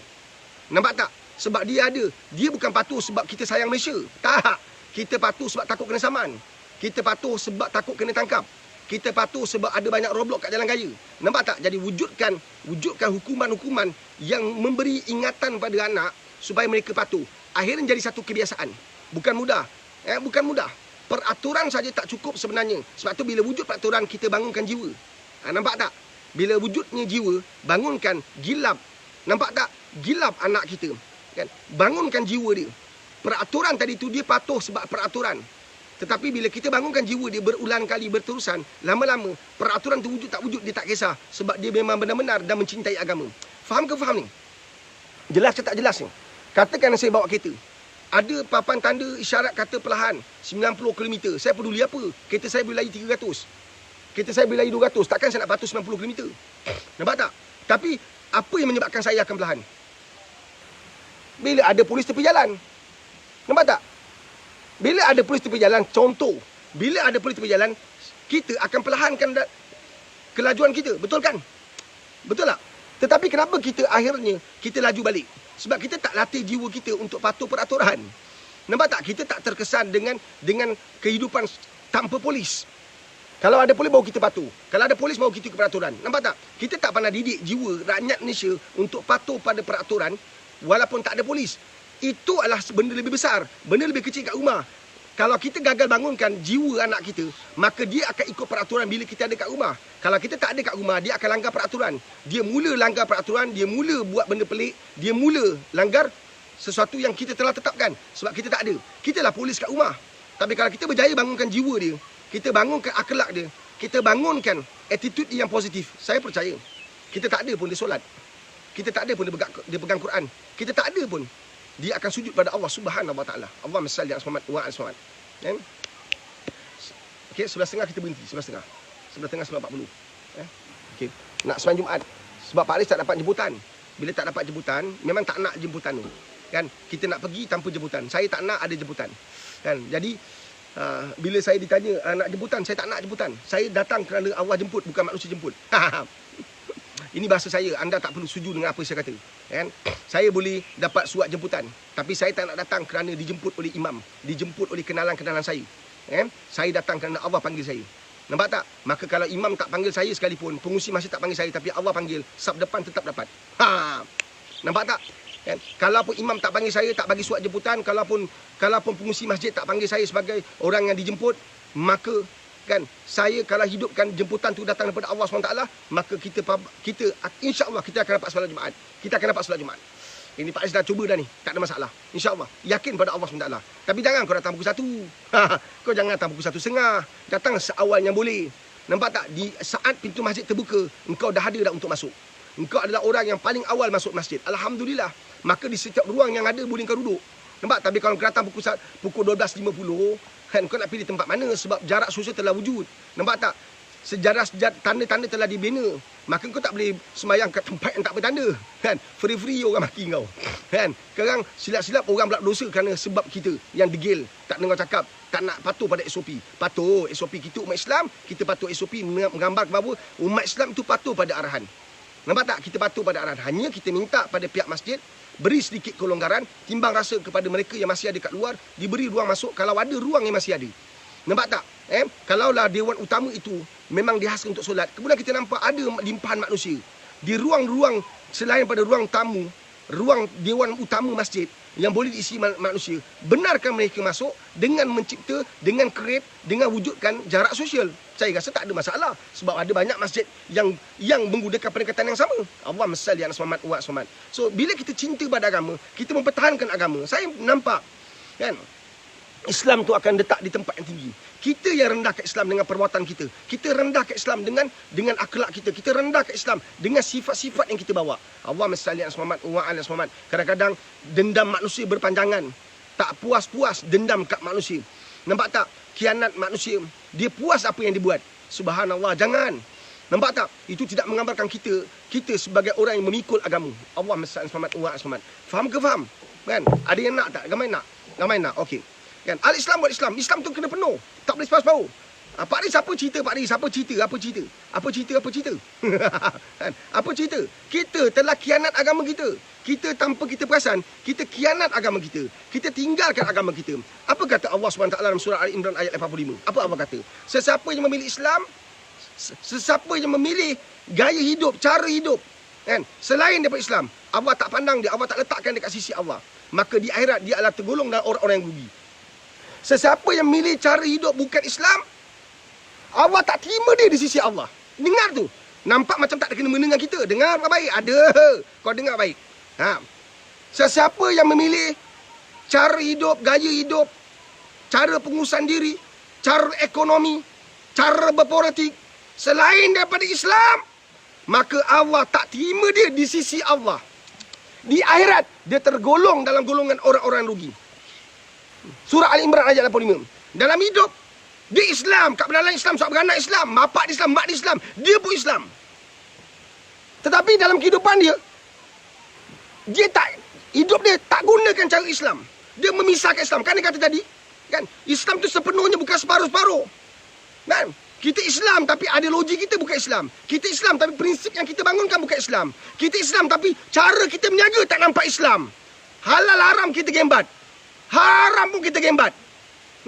Nampak tak? Sebab dia ada. Dia bukan patuh sebab kita sayang Malaysia. Tak. Kita patuh sebab takut kena saman. Kita patuh sebab takut kena tangkap. Kita patuh sebab ada banyak roadblock kat jalan raya. Nampak tak? Jadi wujudkan hukuman-hukuman yang memberi ingatan pada anak supaya mereka patuh. Akhirnya jadi satu kebiasaan. Bukan mudah. Bukan mudah. Peraturan saja tak cukup sebenarnya. Sebab tu bila wujud peraturan, kita bangunkan jiwa. Nampak tak? Bila wujudnya jiwa, bangunkan gilap. Nampak tak? Gilap anak kita. Kan? Bangunkan jiwa dia. Peraturan tadi tu dia patuh sebab peraturan. Tetapi bila kita bangunkan jiwa dia berulang kali berterusan, lama-lama peraturan tu wujud tak wujud dia tak kisah. Sebab dia memang benar-benar dan mencintai agama. Faham ke faham ni? Jelas ke tak jelas ni? Katakan saya bawa kereta. Ada papan tanda isyarat kata perlahan 90 km. Saya peduli apa? Kereta saya boleh lari 300. Kereta saya boleh lari 200. Takkan saya nak patuh 90 km. Nampak tak? Tapi apa yang menyebabkan saya akan perlahan? Bila ada polis tepi jalan. Nampak tak? Bila ada polis tepi jalan, contoh. Bila ada polis tepi jalan, kita akan perlahankan kelajuan kita. Betul kan? Betul tak? Tetapi kenapa kita akhirnya kita laju balik? Sebab kita tak latih jiwa kita untuk patuh peraturan. Nampak tak? Kita tak terkesan dengan kehidupan tanpa polis. Kalau ada polis, baru kita patuh. Kalau ada polis, baru kita ke peraturan. Nampak tak? Kita tak pernah didik jiwa rakyat Malaysia untuk patuh pada peraturan walaupun tak ada polis. Itu adalah benda lebih besar. Benda lebih kecil kat rumah. Kalau kita gagal bangunkan jiwa anak kita, maka dia akan ikut peraturan bila kita ada kat rumah. Kalau kita tak ada kat rumah, dia akan langgar peraturan. Dia mula langgar peraturan, dia mula buat benda pelik, dia mula langgar sesuatu yang kita telah tetapkan. Sebab kita tak ada. Kita lah polis kat rumah. Tapi kalau kita berjaya bangunkan jiwa dia, kita bangunkan akhlak dia, kita bangunkan attitude dia yang positif, saya percaya kita tak ada pun dia solat. Kita tak ada pun dia pegang Quran. Kita tak ada pun dia akan sujud pada Allah Subhanahu Wa Taala. Allahumma salli ala Muhammad wa ala Muhammad. Kan? Okey, 11.30 kita berhenti, 11.30. 11.30 9.40. Okey, nak sembahyang Jumaat. Sebab Pak Riz tak dapat jemputan. Bila tak dapat jemputan, memang tak nak jemputan tu. Kan? Kita nak pergi tanpa jemputan. Saya tak nak ada jemputan. Kan? Jadi bila saya ditanya nak jemputan, saya tak nak jemputan. Saya datang kerana Allah jemput, bukan manusia jemput. Ini bahasa saya, anda tak perlu setuju dengan apa saya kata. Kan? Saya boleh dapat surat jemputan, tapi saya tak nak datang kerana dijemput oleh imam, dijemput oleh kenalan-kenalan saya. Kan? Saya datang kerana Allah panggil saya. Nampak tak? Maka kalau imam tak panggil saya sekalipun, pengurusi masjid tak panggil saya, tapi Allah panggil, saf depan tetap dapat. Nampak tak? Kan? Kalaupun imam tak panggil saya, tak bagi surat jemputan, kalaupun pengurusi masjid tak panggil saya sebagai orang yang dijemput, maka kan saya kalau hidupkan jemputan tu datang daripada Allah SWT, maka kita insya-Allah kita akan dapat solat Jumaat. Kita akan dapat solat Jumaat. Ini Pak Aziz dah cuba dah ni, tak ada masalah. InsyaAllah, yakin pada Allah SWT. Tapi jangan kau datang pukul 1. Kau jangan datang pukul 1.30. Datang seawal yang boleh. Nampak tak? Di saat pintu masjid terbuka, engkau dah ada dah untuk masuk. Engkau adalah orang yang paling awal masuk masjid. Alhamdulillah. Maka di setiap ruang yang ada boleh kau duduk. Nampak? Tapi kalau kau datang pukul 12.50, kan kau nak pilih tempat mana? Sebab jarak sosial telah wujud. Nampak tak? Sejarah tanda-tanda telah dibina. Maka kau tak boleh sembahyang kat tempat yang tak bertanda. Kan? Free-free orang maki kau. Kan? Sekarang silap-silap orang berlaku dosa kerana sebab kita yang degil. Tak dengar cakap. Tak nak patuh pada SOP. Patuh SOP kita umat Islam. Kita patuh SOP menggambar bahawa umat Islam itu patuh pada arahan. Nampak tak? Kita patuh pada arahan. Hanya kita minta pada pihak masjid beri sedikit kelonggaran, timbang rasa kepada mereka yang masih ada kat luar, diberi ruang masuk kalau ada ruang yang masih ada. Nampak tak? Kalaulah dewan utama itu memang dihaskan untuk solat, kemudian kita nampak ada limpahan manusia di ruang-ruang selain pada ruang tamu, ruang dewan utama masjid yang boleh diisi manusia, benarkan mereka masuk dengan mencipta, dengan create, dengan wujudkan jarak sosial. Saya rasa tak ada masalah sebab ada banyak masjid yang menggunakan pendekatan yang sama. Allahumma salli ala Muhammad wa Muhammad. So bila kita cinta pada agama, kita mempertahankan agama. Saya nampak kan Islam tu akan letak di tempat yang tinggi. Kita yang rendah ke Islam dengan perbuatan kita. Kita rendah ke Islam dengan akhlak kita. Kita rendah ke Islam dengan sifat-sifat yang kita bawa. Allahumma salli ala Muhammad wa ala Muhammad. Kadang-kadang dendam manusia berpanjangan. Tak puas-puas dendam kat manusia. Nampak tak? Khianat manusia. Dia puas apa yang dibuat. Subhanallah, jangan. Nampak tak? Itu tidak menggambarkan kita sebagai orang yang memikul agama. Allahumma salli ala Muhammad wa ala Muhammad. Faham ke faham? Kan? Ada yang nak tak? Ramai nak? Ramai nak? Okey. Kan? Al-Islam buat Islam. Islam tu kena penuh. Tak boleh separuh-separuh. Pak Riz, apa cerita Pak Riz? Apa cerita? Apa cerita? Apa cerita? Apa cerita? Apa cerita? Kita telah khianat agama kita. Kita tanpa kita perasan, kita khianat agama kita. Kita tinggalkan agama kita. Apa kata Allah SWT dalam surah Ali Imran ayat 85? Apa Allah kata? Sesiapa yang memilih Islam, sesiapa yang memilih gaya hidup, cara hidup, kan, selain daripada Islam, Allah tak pandang dia, Allah tak letakkan dekat sisi Allah. Maka di akhirat dia adalah tergolong dalam orang-orang yang rugi. Sesiapa yang milih cara hidup bukan Islam, Allah tak terima dia di sisi Allah. Dengar tu. Nampak macam tak ada kena-mena dengan kita. Dengar baik. Ada. Kau dengar baik. Sesiapa yang memilih cara hidup, gaya hidup, cara pengurusan diri, cara ekonomi, cara berpolitik selain daripada Islam, maka Allah tak terima dia di sisi Allah. Di akhirat, dia tergolong dalam golongan orang-orang rugi. Surah Al-Imran ayat 85. Dalam hidup, dia Islam, kat dalam Islam, sebab beranak Islam, bapak dia Islam, mak dia Islam, dia pun Islam. Tetapi dalam kehidupan dia tak, hidup dia tak gunakan cara Islam. Dia memisahkan Islam. Kan dia kata tadi, kan, Islam tu sepenuhnya bukan separuh-separuh. Kan? Kita Islam tapi ideologi kita bukan Islam. Kita Islam tapi prinsip yang kita bangunkan bukan Islam. Kita Islam tapi cara kita berniaga tak nampak Islam. Halal haram kita gembat. Haram pun kita gembat.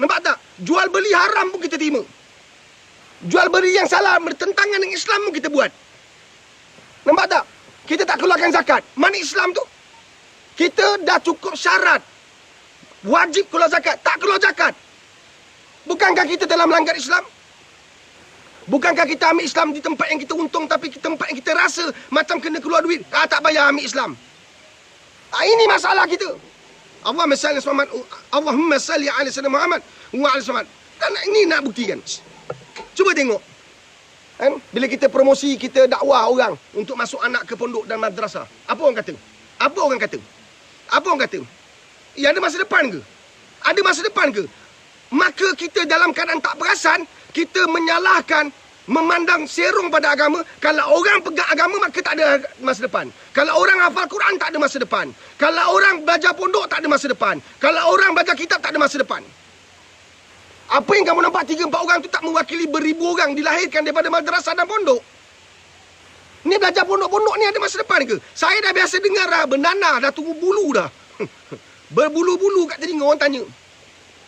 Nampak tak? Jual beli haram pun kita terima. Jual beli yang salah bertentangan dengan Islam pun kita buat. Nampak tak? Kita tak keluarkan zakat. Mana Islam tu? Kita dah cukup syarat wajib keluar zakat. Tak keluar zakat. Bukankah kita telah melanggar Islam? Bukankah kita ambil Islam di tempat yang kita untung, tapi tempat yang kita rasa macam kena keluar duit? Tak payah ambil Islam. Ini masalah kita. Allahumma salli ala sayyidina Muhammad wa ala Muhammad. Dan ini nak buktikan. Cuba tengok. Kan? Bila kita promosi, kita dakwah orang untuk masuk anak ke pondok dan madrasah. Apa orang kata? Apa orang kata? Apa orang kata? Ya, ada masa depan ke? Ada masa depan ke? Maka kita dalam keadaan tak perasan, kita menyalahkan, memandang serong pada agama. Kalau orang pegang agama, maka tak ada masa depan. Kalau orang hafal Quran, tak ada masa depan. Kalau orang belajar pondok, tak ada masa depan. Kalau orang belajar kitab, tak ada masa depan. Apa yang kamu nampak 3-4 orang tu tak mewakili beribu orang dilahirkan daripada madrasah dan pondok. Ni belajar pondok-pondok ni ada masa depan ke? Saya dah biasa dengar dah, bernanah, dah tunggu bulu dah. Berbulu-bulu kat telinga orang tanya.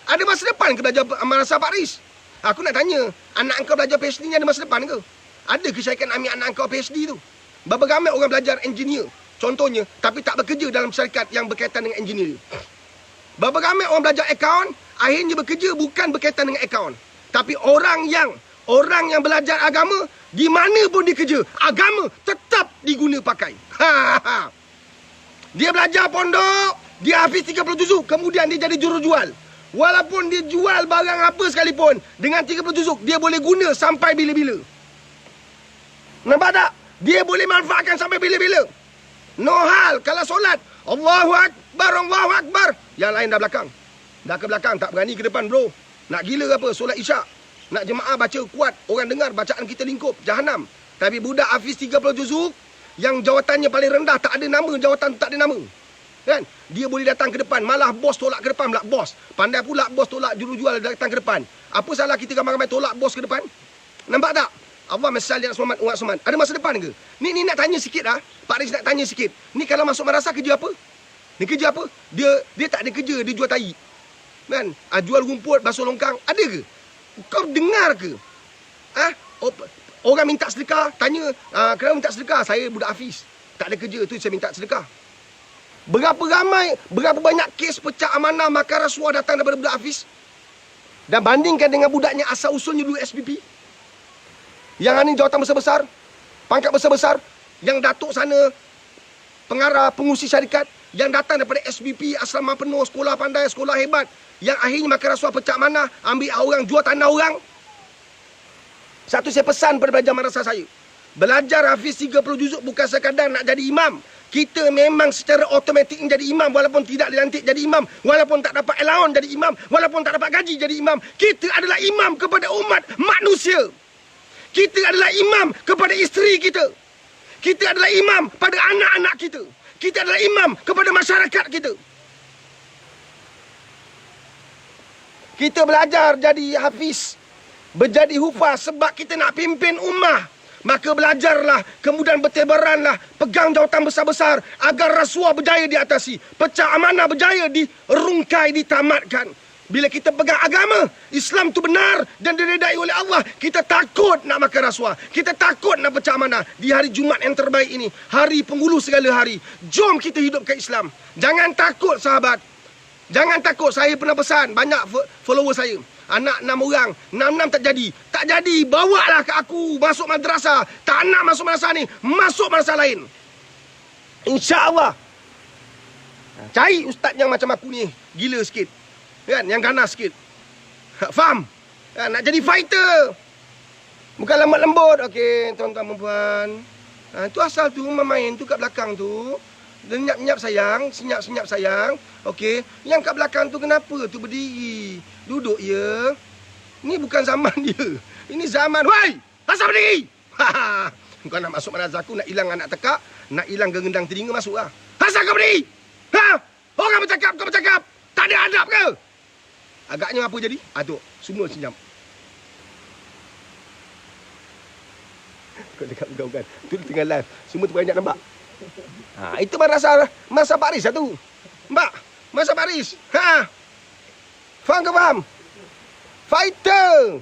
Ada masa depan ke belajar Madrasah Pak Riz? Aku nak tanya, anak kau belajar PhD ni ada masa depan ke? Ada ke syarikat ambil anak kau PhD tu? Berapa ramai orang belajar engineer, contohnya, tapi tak bekerja dalam syarikat yang berkaitan dengan engineer. Berapa ramai orang belajar akaun, akhirnya bekerja bukan berkaitan dengan akaun. Tapi orang yang belajar agama, di mana pun dia kerja, agama tetap diguna pakai. Dia belajar pondok, dia hafiz 30 juzuk, kemudian dia jadi jurujual. Walaupun dia jual barang apa sekalipun, dengan 30 juzuk, dia boleh guna sampai bila-bila. Nampak tak? Dia boleh manfaatkan sampai bila-bila. No hal, kalau solat, Allahu Akbar, Allahu Akbar. Yang lain dah belakang. Dah ke belakang, tak berani ke depan bro. Nak gila apa? Solat isyak. Nak jemaah baca kuat, orang dengar bacaan kita lingkup, jahanam. Tapi budak hafiz 30 juzuk, yang jawatannya paling rendah, tak ada nama, jawatan tak ada nama. Kan? Dia boleh datang ke depan, malah bos tolak ke depan pula bos. Pandai pula bos tolak jurujual datang ke depan. Apa salah kita ramai-ramai tolak bos ke depan? Nampak tak? Allah mesal yang Muhammad umat Suman. Ada masa depan ke? Ni nak tanya sikit ah. Pak Riz nak tanya sikit. Ni kalau masuk madrasah kerja apa? Ni kerja apa? Dia tak ada kerja, dia jual tai. Kan? Jual rumput, basuh longkang, ada ke? Kau dengar ke? Orang minta sedekah, tanya, kenapa minta sedekah? Saya budak hafiz. Tak ada kerja, tu saya minta sedekah. Berapa banyak kes pecah amanah makan rasuah datang daripada budak hafiz? Dan bandingkan dengan budaknya asal usulnya dulu SPP. Yang ni jawatan besar-besar, pangkat besar-besar, yang datuk sana pengarah, pengurusi syarikat, yang datang daripada SBP, asrama penuh, sekolah pandai, sekolah hebat, yang akhirnya makan rasuah pecah amanah, ambil orang, jual tanah orang. Satu saya pesan pada pelajar madrasah saya, belajar hafiz 30 juzuk bukan sekadar nak jadi imam. Kita memang secara automatik jadi imam, walaupun tidak dilantik jadi imam, walaupun tak dapat allowance jadi imam, walaupun tak dapat gaji jadi imam. Kita adalah imam kepada umat manusia. Kita adalah imam kepada isteri kita. Kita adalah imam pada anak-anak kita. Kita adalah imam kepada masyarakat kita. Kita belajar jadi hafiz, berjadi hufaz sebab kita nak pimpin ummah. Maka belajarlah, kemudian bertebaranlah, pegang jawatan besar-besar agar rasuah berjaya diatasi, pecah amanah berjaya dirungkai, ditamatkan. Bila kita pegang agama, Islam tu benar dan diredai oleh Allah, kita takut nak makan rasuah, kita takut nak pecah amanah. Di hari Jumaat yang terbaik ini, hari penghulu segala hari, jom kita hidupkan Islam. Jangan takut sahabat, jangan takut. Saya pernah pesan banyak follower saya, anak 6 orang, 6 tak jadi. Tak jadi, bawalah ke aku masuk madrasah. Tak nak masuk madrasah ni, masuk madrasah lain. InsyaAllah. Cari ustaz yang macam aku ni, gila sikit, kan, yang ganas sikit. Faham? Nak jadi fighter, bukan lembat lembut. Okey, tuan-tuan dan puan, tu asal tu main tu kat belakang tu, senyap-senyap sayang, senyap-senyap sayang. Okey, yang kat belakang tu kenapa tu berdiri? Duduk ya. Ni bukan zaman dia. Ini zaman, woi, asal berdiri. Kau nak masuk madrasah aku, nak hilang anak tekak, nak hilang gerendang telinga, masuklah. Asal kau berdiri? Orang bercakap, kau bercakap. Tak ada adab ke? Agaknya apa jadi? Tu, semua senyap. Kau dekat kau kan. Tu dia tengah live. Semua tu banyak nampak. Itu masa Pak Riz tu. Mbak, masa Pak Riz. Faham ke faham? Fighter.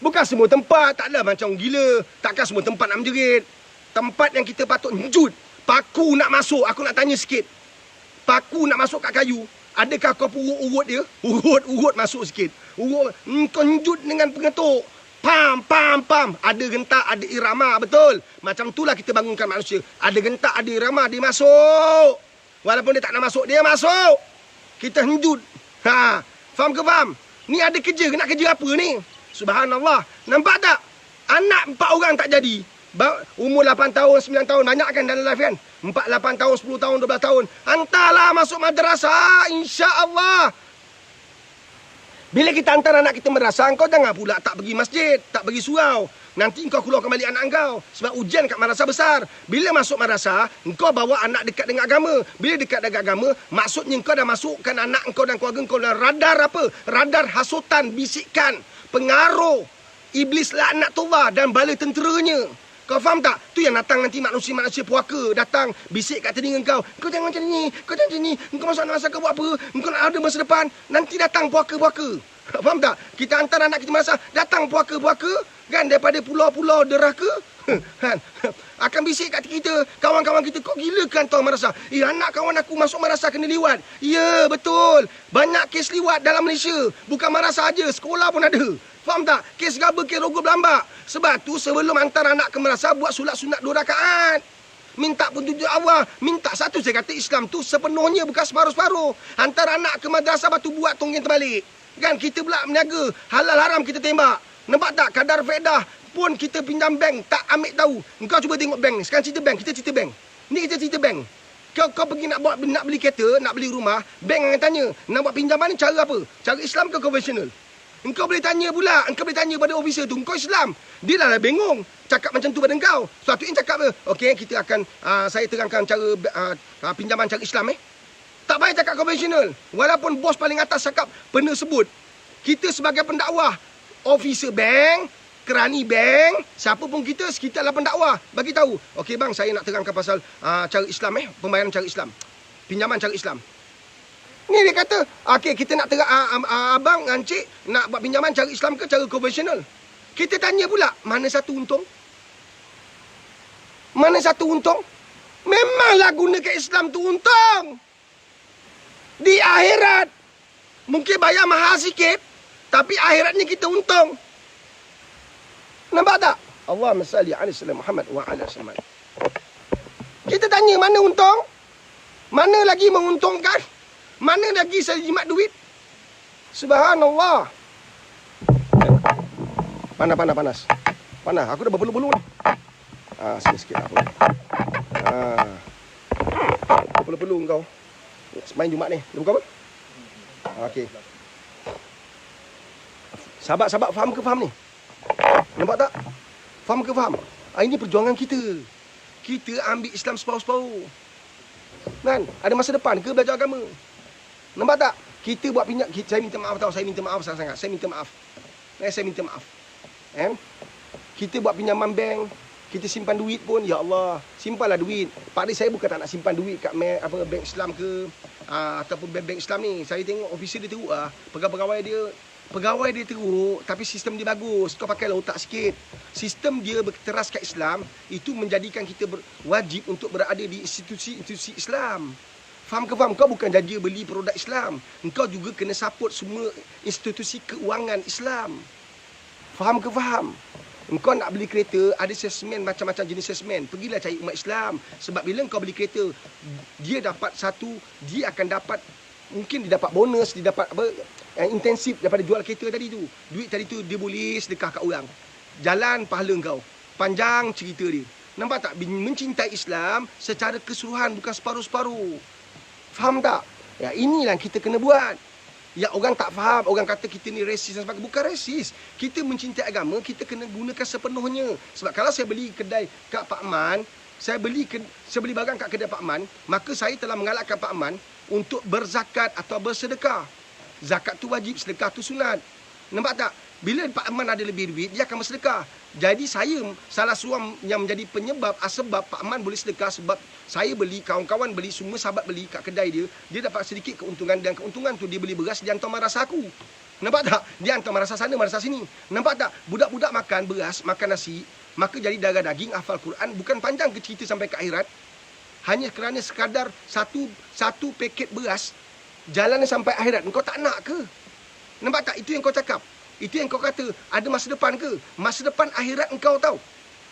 Bukan semua tempat, taklah macam gila. Takkan semua tempat nak menjerit. Tempat yang kita patut njut. Paku nak masuk, aku nak tanya sikit. Paku nak masuk kat kayu, adakah kau urut dia? Urut masuk sikit. Urut, kau njut dengan pengetuk. Pam, pam, pam. Ada gentak, ada irama, betul. Macam itulah kita bangunkan manusia. Ada gentak, ada irama, dia masuk. Walaupun dia tak nak masuk, dia masuk. Kita njut. Faham ke faham? Ni ada kerja, nak kerja apa ni? Subhanallah. Nampak tak? Anak 4 orang tak jadi. Umur 8 tahun, 9 tahun. Banyak kan dalam live kan? 4, 8 tahun, 10 tahun, 12 tahun. Hantarlah masuk madrasah. InsyaAllah. Bila kita hantar anak kita madrasah, kau jangan pula tak pergi masjid, tak pergi surau. Nanti kau keluar kembali anak kau. Sebab ujian kat madrasah besar. Bila masuk madrasah, kau bawa anak dekat dengan agama. Bila dekat dengan agama, maksudnya kau dah masukkan anak kau dan keluarga kau dalam radar apa? Radar hasutan, bisikan, pengaruh iblis laknatullah dan bala tenteranya. Kau faham tak? Tu yang datang nanti manusia-manusia puaka datang bisik kat telinga kau. Kau jangan macam ni, kau jangan macam ni. Engkau masuk masa kau buat apa? Engkau nak ada masa depan. Nanti datang puaka-puaka. Faham tak? Kita hantar anak kita madrasah, datang puaka-puaka kan daripada pulau-pulau deraka. Kan? Akan bisik kat kita, kawan-kawan kita, kau gila kan tuan madrasah? Anak kawan aku masuk madrasah kena liwat. Ya, betul. Banyak kes liwat dalam Malaysia. Bukan madrasah aja, sekolah pun ada. Faham tak? Kes gaba, kes rogol belambak. Sebab tu sebelum hantar anak ke madrasah, buat solat sunat 2 rakaat. Minta petunjuk Allah. Minta satu, saya kata Islam tu sepenuhnya bukan separuh-separuh. Hantar anak ke madrasah, batu buat tongeng terbalik. Kan kita pula meniaga. Halal haram kita tembak. Nampak tak? Kadar faedah pun kita pinjam bank tak ambil tahu. Engkau cuba tengok bank ni. Sekarang cerita bank, kita cerita bank. Ni kita cerita bank. Kau pergi nak beli kereta, nak beli rumah, bank akan tanya, nak buat pinjaman ni cara apa? Cara Islam ke konvensional? Engkau boleh tanya pula, engkau boleh tanya pada officer tu, engkau Islam. Dia dah bingung cakap macam tu pada engkau. Suatu yang cakap, okey kita akan saya terangkan cara pinjaman cara Islam Tak payah cakap konvensional. Walaupun bos paling atas cakap pernah sebut, kita sebagai pendakwah, officer bank, kerani bank, siapa pun kita adalah pendakwah. Bagi tahu, okey bang, saya nak terangkan pasal cara Islam pembayaran cara Islam. Pinjaman cara Islam. Ni dia kata, okey kita nak abang dan cik nak buat pinjaman cara Islam ke cara konvensional. Kita tanya pula, mana satu untung? Mana satu untung? Memanglah gunakan Islam tu untung. Di akhirat mungkin bayar mahal sikit, tapi akhiratnya kita untung. Nampak tak? Allahumma salli ala sayyidina Muhammad wa ala sallam. Kita tanya mana untung? Mana lagi menguntungkan? Mana lagi saya jimat duit? Subhanallah. Panas. Panas. Aku dah berpeluh-peluh ni. Sikit-sikit lah. Berpeluh-peluh kau. Semain Jumat ni. Dia buka apa? Okey. Sahabat-sahabat faham ke faham ni? Nampak tak? Faham ke faham? Ini perjuangan kita. Kita ambil Islam separuh-separuh. Kan? Ada masa depan ke belajar agama? Nampak tak? Kita buat pinjam. Saya minta maaf tau. Saya minta maaf sangat-sangat. Saya minta maaf. Saya minta maaf. Kita buat pinjaman bank. Kita simpan duit pun. Ya Allah. Simpanlah duit. Pada saya bukan tak nak simpan duit kat bank Islam ke. Ataupun bank Islam ni. Saya tengok officer dia teruk lah. Pegawai dia teruk, tapi sistem dia bagus. Kau pakailah otak sikit. Sistem dia berteras kat Islam, itu menjadikan kita wajib untuk berada di institusi-institusi Islam. Faham ke faham? Kau bukan jadi beli produk Islam. Engkau juga kena support semua institusi keuangan Islam. Faham ke faham? Engkau nak beli kereta, ada salesman macam-macam jenis salesman. Pergilah cari umat Islam. Sebab bila engkau beli kereta, dia dapat satu, dia akan dapat, mungkin dia dapat bonus, dia dapat intensif daripada jual kereta tadi tu. Duit tadi tu dia boleh sedekah kat orang. Jalan pahala kau. Panjang cerita dia. Nampak tak? Mencintai Islam secara keseluruhan, bukan separuh-separuh. Faham tak? Ya, inilah yang kita kena buat. Ya, orang tak faham, orang kata kita ni resis dan sebagainya. Bukan resis. Kita mencintai agama, kita kena gunakan sepenuhnya. Sebab kalau saya beli kedai kat Pak Man, saya beli barang kat kedai Pak Man, maka saya telah mengalahkan Pak Man untuk berzakat atau bersedekah. Zakat tu wajib, sedekah tu sunat. Nampak tak? Bila Pak Man ada lebih duit, dia akan bersedekah. Jadi saya salah seorang yang menjadi penyebab, sebab Pak Man boleh sedekah, sebab saya beli, kawan-kawan beli, semua sahabat beli kat kedai dia, dia dapat sedikit keuntungan, dan keuntungan tu dia beli beras, dia hantar madrasah aku. Nampak tak? Dia hantar madrasah sana, madrasah sini. Nampak tak? Budak-budak makan beras, makan nasi, maka jadi darah daging, hafal Quran, bukan panjang ke cerita sampai ke akhirat. Hanya kerana sekadar satu paket beras, jalan sampai akhirat. Engkau tak nak ke? Nampak tak? Itu yang kau cakap. Itu yang kau kata, ada masa depan ke? Masa depan akhirat engkau tahu.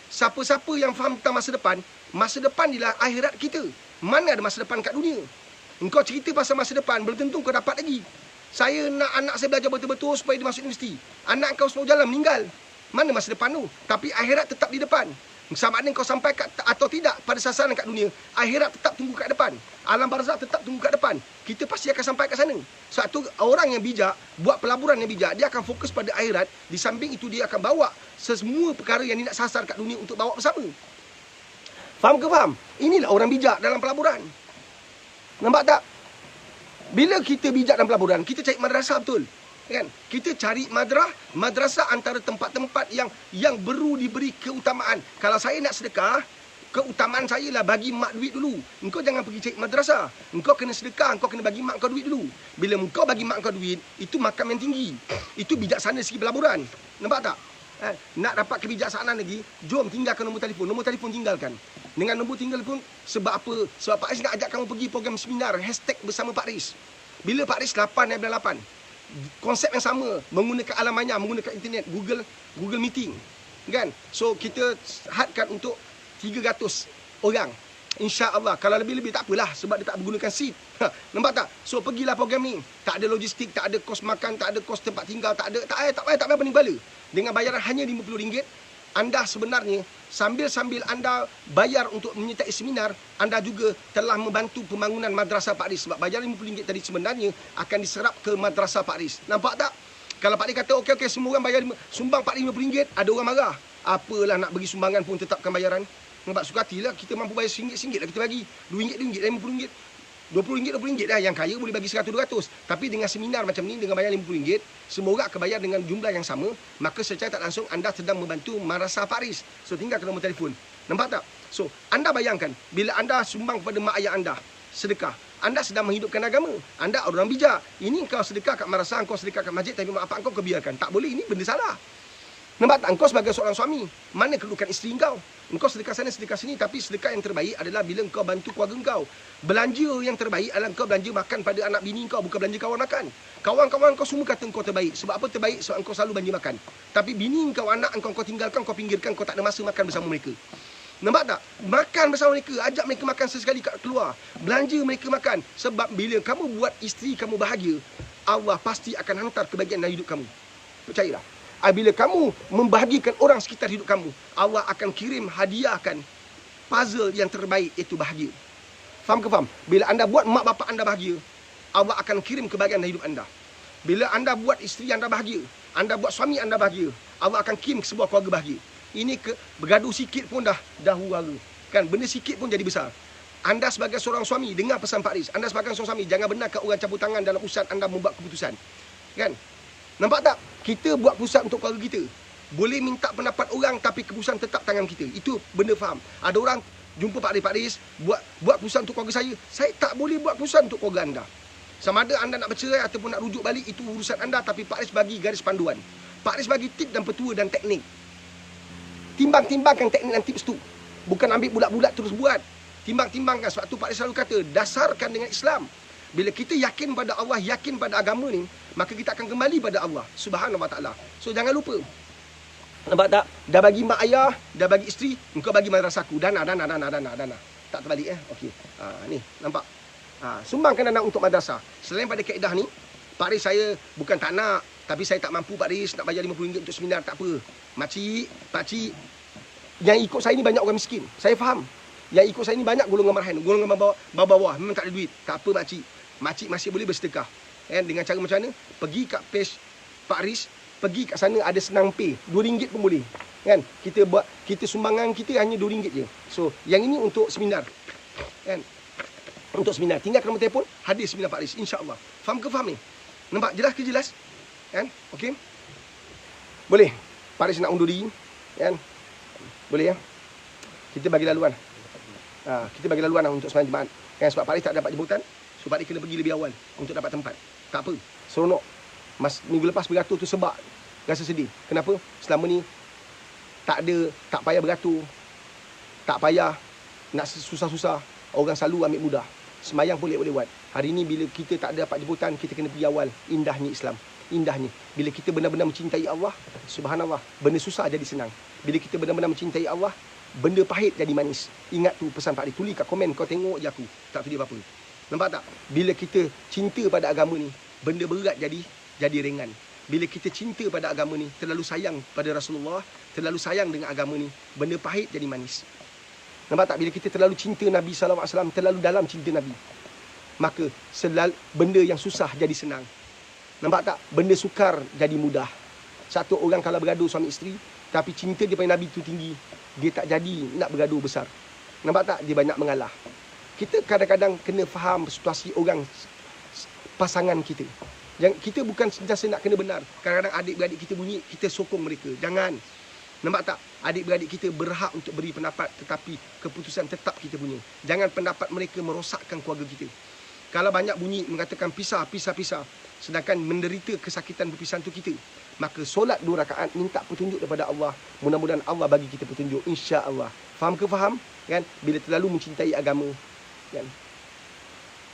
Siapa-siapa yang faham tentang masa depan ialah akhirat kita. Mana ada masa depan kat dunia? Engkau cerita pasal masa depan, belum tentu kau dapat lagi. Saya nak anak saya belajar betul-betul supaya dia masuk universiti. Anak kau semua jalan meninggal. Mana masa depan tu? Tapi akhirat tetap di depan. Sama ada kau sampai atau tidak pada sasaran kat dunia, akhirat tetap tunggu kat depan. Alam barzakh tetap tunggu kat depan. Kita pasti akan sampai kat sana. Sebab tu orang yang bijak, buat pelaburan yang bijak, dia akan fokus pada akhirat. Di samping itu dia akan bawa semua perkara yang dia nak sasar kat dunia untuk bawa bersama. Faham ke faham? Inilah orang bijak dalam pelaburan. Nampak tak? Bila kita bijak dalam pelaburan, kita cari madrasah betul. Kan? Kita cari madrasah antara tempat-tempat yang perlu diberi keutamaan. Kalau saya nak sedekah, keutamaan saya lah bagi mak duit dulu. Engkau jangan pergi cari madrasah. Engkau kena sedekah, engkau kena bagi mak kau duit dulu. Bila engkau bagi mak kau duit, itu makam yang tinggi. Itu bijaksana segi pelaburan. Nampak tak? Nak dapat kebijaksanaan lagi, jom tinggalkan nombor telefon. Nombor telefon tinggalkan. Dengan nombor telefon, sebab apa? Sebab Pak Riz nak ajak kamu pergi program seminar #bersama Pak Riz. Bila Pak Riz 8/8. Konsep yang sama, menggunakan alam maya, menggunakan internet, Google Meeting. Kan? So kita hadkan untuk 300 orang. InsyaAllah. Kalau lebih-lebih tak apalah, sebab dia tak menggunakan seat. Nampak tak? So pergilah program ni. Tak ada logistik, tak ada kos makan, tak ada kos tempat tinggal, tak payah pening kepala. Dengan bayaran hanya RM50, anda sebenarnya sambil anda bayar untuk menyertai seminar, anda juga telah membantu pembangunan madrasah Pak Riz. Sebab bayaran RM50 tadi sebenarnya akan diserap ke madrasah Pak Riz. Nampak tak? Kalau Pak Riz kata okey semua orang bayar sumbang Pak Riz RM50, ada orang marah. Apalah nak bagi sumbangan pun tetapkan bayaran. Nampak, suka hatilah kita mampu bayar RM1 lah kita bagi. RM2, RM5, RM20 dah. Yang kaya boleh bagi 100-200. Tapi dengan seminar macam ni, dengan bayar RM50, semua orang akan bayar dengan jumlah yang sama. Maka secara tak langsung anda sedang membantu madrasah Pak Riz. So tinggalkan nombor telefon. Nampak tak? So anda bayangkan, bila anda sumbang kepada mak ayah anda, sedekah, anda sedang menghidupkan agama. Anda orang bijak. Ini kau sedekah kat madrasah, kau sedekah kat masjid, tapi mak bapak kau biarkan. Tak boleh, ini benda salah. Nampak tak? Engkau sebagai seorang suami, mana kedudukan isteri engkau? Engkau sedekah sana, sedekah sini, tapi sedekah yang terbaik adalah bila engkau bantu keluarga engkau. Belanja yang terbaik adalah engkau belanja makan pada anak bini engkau, bukan belanja kawan makan. Kawan-kawan kau semua kata engkau terbaik. Sebab apa terbaik? Sebab engkau selalu belanja makan. Tapi bini engkau, anak engkau, kau tinggalkan, kau pinggirkan, kau tak ada masa makan bersama mereka. Nampak tak? Makan bersama mereka, ajak mereka makan sesekali kat keluar. Belanja mereka makan. Sebab bila kamu buat isteri kamu bahagia, Allah pasti akan hantar kebahagiaan dalam hidup kamu. Percayalah. Bila kamu membahagikan orang sekitar hidup kamu, Allah akan kirim hadiahkan puzzle yang terbaik, iaitu bahagia. Faham ke faham? Bila anda buat mak bapak anda bahagia, Allah akan kirim kebahagiaan dalam hidup anda. Bila anda buat isteri anda bahagia, anda buat suami anda bahagia, Allah akan kirim sebuah keluarga bahagia. Ini bergaduh sikit pun dah huru-hara. Kan? Benda sikit pun jadi besar. Anda sebagai seorang suami, dengar pesan Pak Riz. Anda sebagai seorang suami, jangan benarkan orang campur tangan dalam urusan anda membuat keputusan. Kan? Nampak tak? Kita buat keputusan untuk keluarga kita. Boleh minta pendapat orang, tapi keputusan tetap tangan kita. Itu benda faham. Ada orang jumpa Pak Riz, buat keputusan untuk keluarga saya. Saya tak boleh buat keputusan untuk keluarga anda. Sama ada anda nak bercerai ataupun nak rujuk balik, itu urusan anda. Tapi Pak Riz bagi garis panduan. Pak Riz bagi tip dan petua dan teknik. Timbang-timbangkan teknik dan tips tu. Bukan ambil bulat-bulat terus buat. Timbang-timbangkan. Sebab tu Pak Riz selalu kata, dasarkan dengan Islam. Bila kita yakin pada Allah, yakin pada agama ni, maka kita akan kembali pada Allah Subhanahu Wa Taala. So jangan lupa. Nampak tak? Dah bagi mak ayah, dah bagi isteri, engkau bagi madrasahku. Dana. Tak terbalik Okey. Ni, nampak? Sumbangkan dana untuk madrasah. Selain pada kaedah ni, Pak Riz saya bukan tak nak, tapi saya tak mampu Pak Riz nak bayar RM50 untuk seminar, tak apa. Pakcik, yang ikut saya ni banyak orang miskin. Saya faham. Yang ikut saya ni banyak golongan marhain, golongan bawah, memang tak ada duit. Tak apa makcik masih boleh bersedekah. Dengan cara macam mana? Pergi kat page Pak Riz, pergi kat sana ada senang pay, RM2 pun boleh. Kan? Kita sumbangan kita hanya RM2 je. So, yang ini untuk seminar. Kan? Untuk seminar. Tinggalkan nombor telefon, hadir seminar Pak Riz, insya-Allah. Faham ke faham ni? Nampak jelas ke jelas? Kan? Okey. Boleh. Pak Riz nak undur diri, kan? Boleh ya? Kita bagi laluan. Kita bagi laluan untuk sembahyang Jumaat. Kan sebab Pak Riz tak dapat jemputan, so Pak Riz kena pergi lebih awal untuk dapat tempat. Tak apa. Seronok. Minggu lepas beratur tu sebab rasa sedih. Kenapa? Selama ni tak payah beratur. Tak payah nak susah-susah. Orang selalu ambil mudah. Sembahyang pun boleh buat. Hari ni bila kita tak dapat jemputan, kita kena pergi awal. Indahnya Islam. Indahnya. Bila kita benar-benar mencintai Allah, subhanallah, benda susah jadi senang. Bila kita benar-benar mencintai Allah, benda pahit jadi manis. Ingat tu pesan Pak Riz. Tulis kat komen, kau tengok je aku. Tak tulis apa-apa. Nampak tak? Bila kita cinta pada agama ni, benda berat jadi ringan. Bila kita cinta pada agama ni, terlalu sayang pada Rasulullah, terlalu sayang dengan agama ni, benda pahit jadi manis. Nampak tak? Bila kita terlalu cinta Nabi SAW, terlalu dalam cinta Nabi, maka benda yang susah jadi senang. Nampak tak? Benda sukar jadi mudah. Satu orang kalau bergaduh suami isteri, tapi cinta dia pada Nabi tu tinggi, dia tak jadi nak bergaduh besar. Nampak tak? Dia banyak mengalah. Kita kadang-kadang kena faham situasi orang, pasangan kita. Kita bukan sentiasa nak kena benar. Kadang-kadang adik-beradik kita bunyi, kita sokong mereka. Jangan. Nampak tak? Adik-beradik kita berhak untuk beri pendapat, tetapi keputusan tetap kita punya. Jangan pendapat mereka merosakkan keluarga kita. Kalau banyak bunyi mengatakan pisah, sedangkan menderita kesakitan perpisahan tu kita, maka solat 2 rakaat, minta petunjuk daripada Allah. Mudah-mudahan Allah bagi kita petunjuk, insya-Allah. Faham ke faham? Kan? Bila terlalu mencintai agama, kan?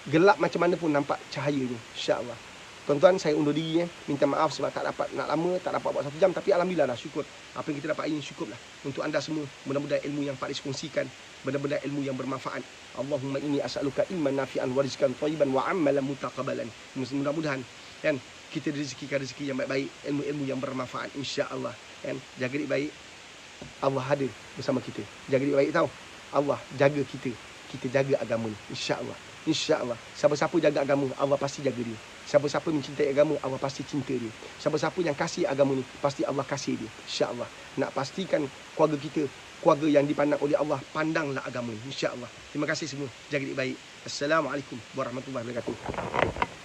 Gelap macam mana pun nampak cahayanya, insya-Allah. Tuan-tuan, saya undur diri minta maaf sebab tak dapat nak lama, tak dapat buat 1 jam, tapi alhamdulillah lah, syukur. Apa yang kita dapat ini syukurlah untuk anda semua. Mudah-mudahan ilmu yang Pak Haris kongsikan benar-benar ilmu yang bermanfaat. Allahumma inni as'aluka ilman nafi'an wa rizqan thayyiban wa amalan mutaqabbalan. Mudah-mudahan kan kita direzekikan rezeki yang baik-baik, ilmu-ilmu yang bermanfaat, insya-Allah. Kan, jaga diri baik, Allah ada bersama kita. Jaga diri baik tahu. Allah jaga kita. Kita jaga agama ni, insya-Allah. InsyaAllah. Siapa-siapa jaga agama, Allah pasti jaga dia. Siapa-siapa mencintai agama, Allah pasti cinta dia. Siapa-siapa yang kasih agama ni, pasti Allah kasih dia. InsyaAllah. Nak pastikan keluarga kita, keluarga yang dipandang oleh Allah, pandanglah agama ni. InsyaAllah. Terima kasih semua. Jaga diri baik. Assalamualaikum warahmatullahi wabarakatuh.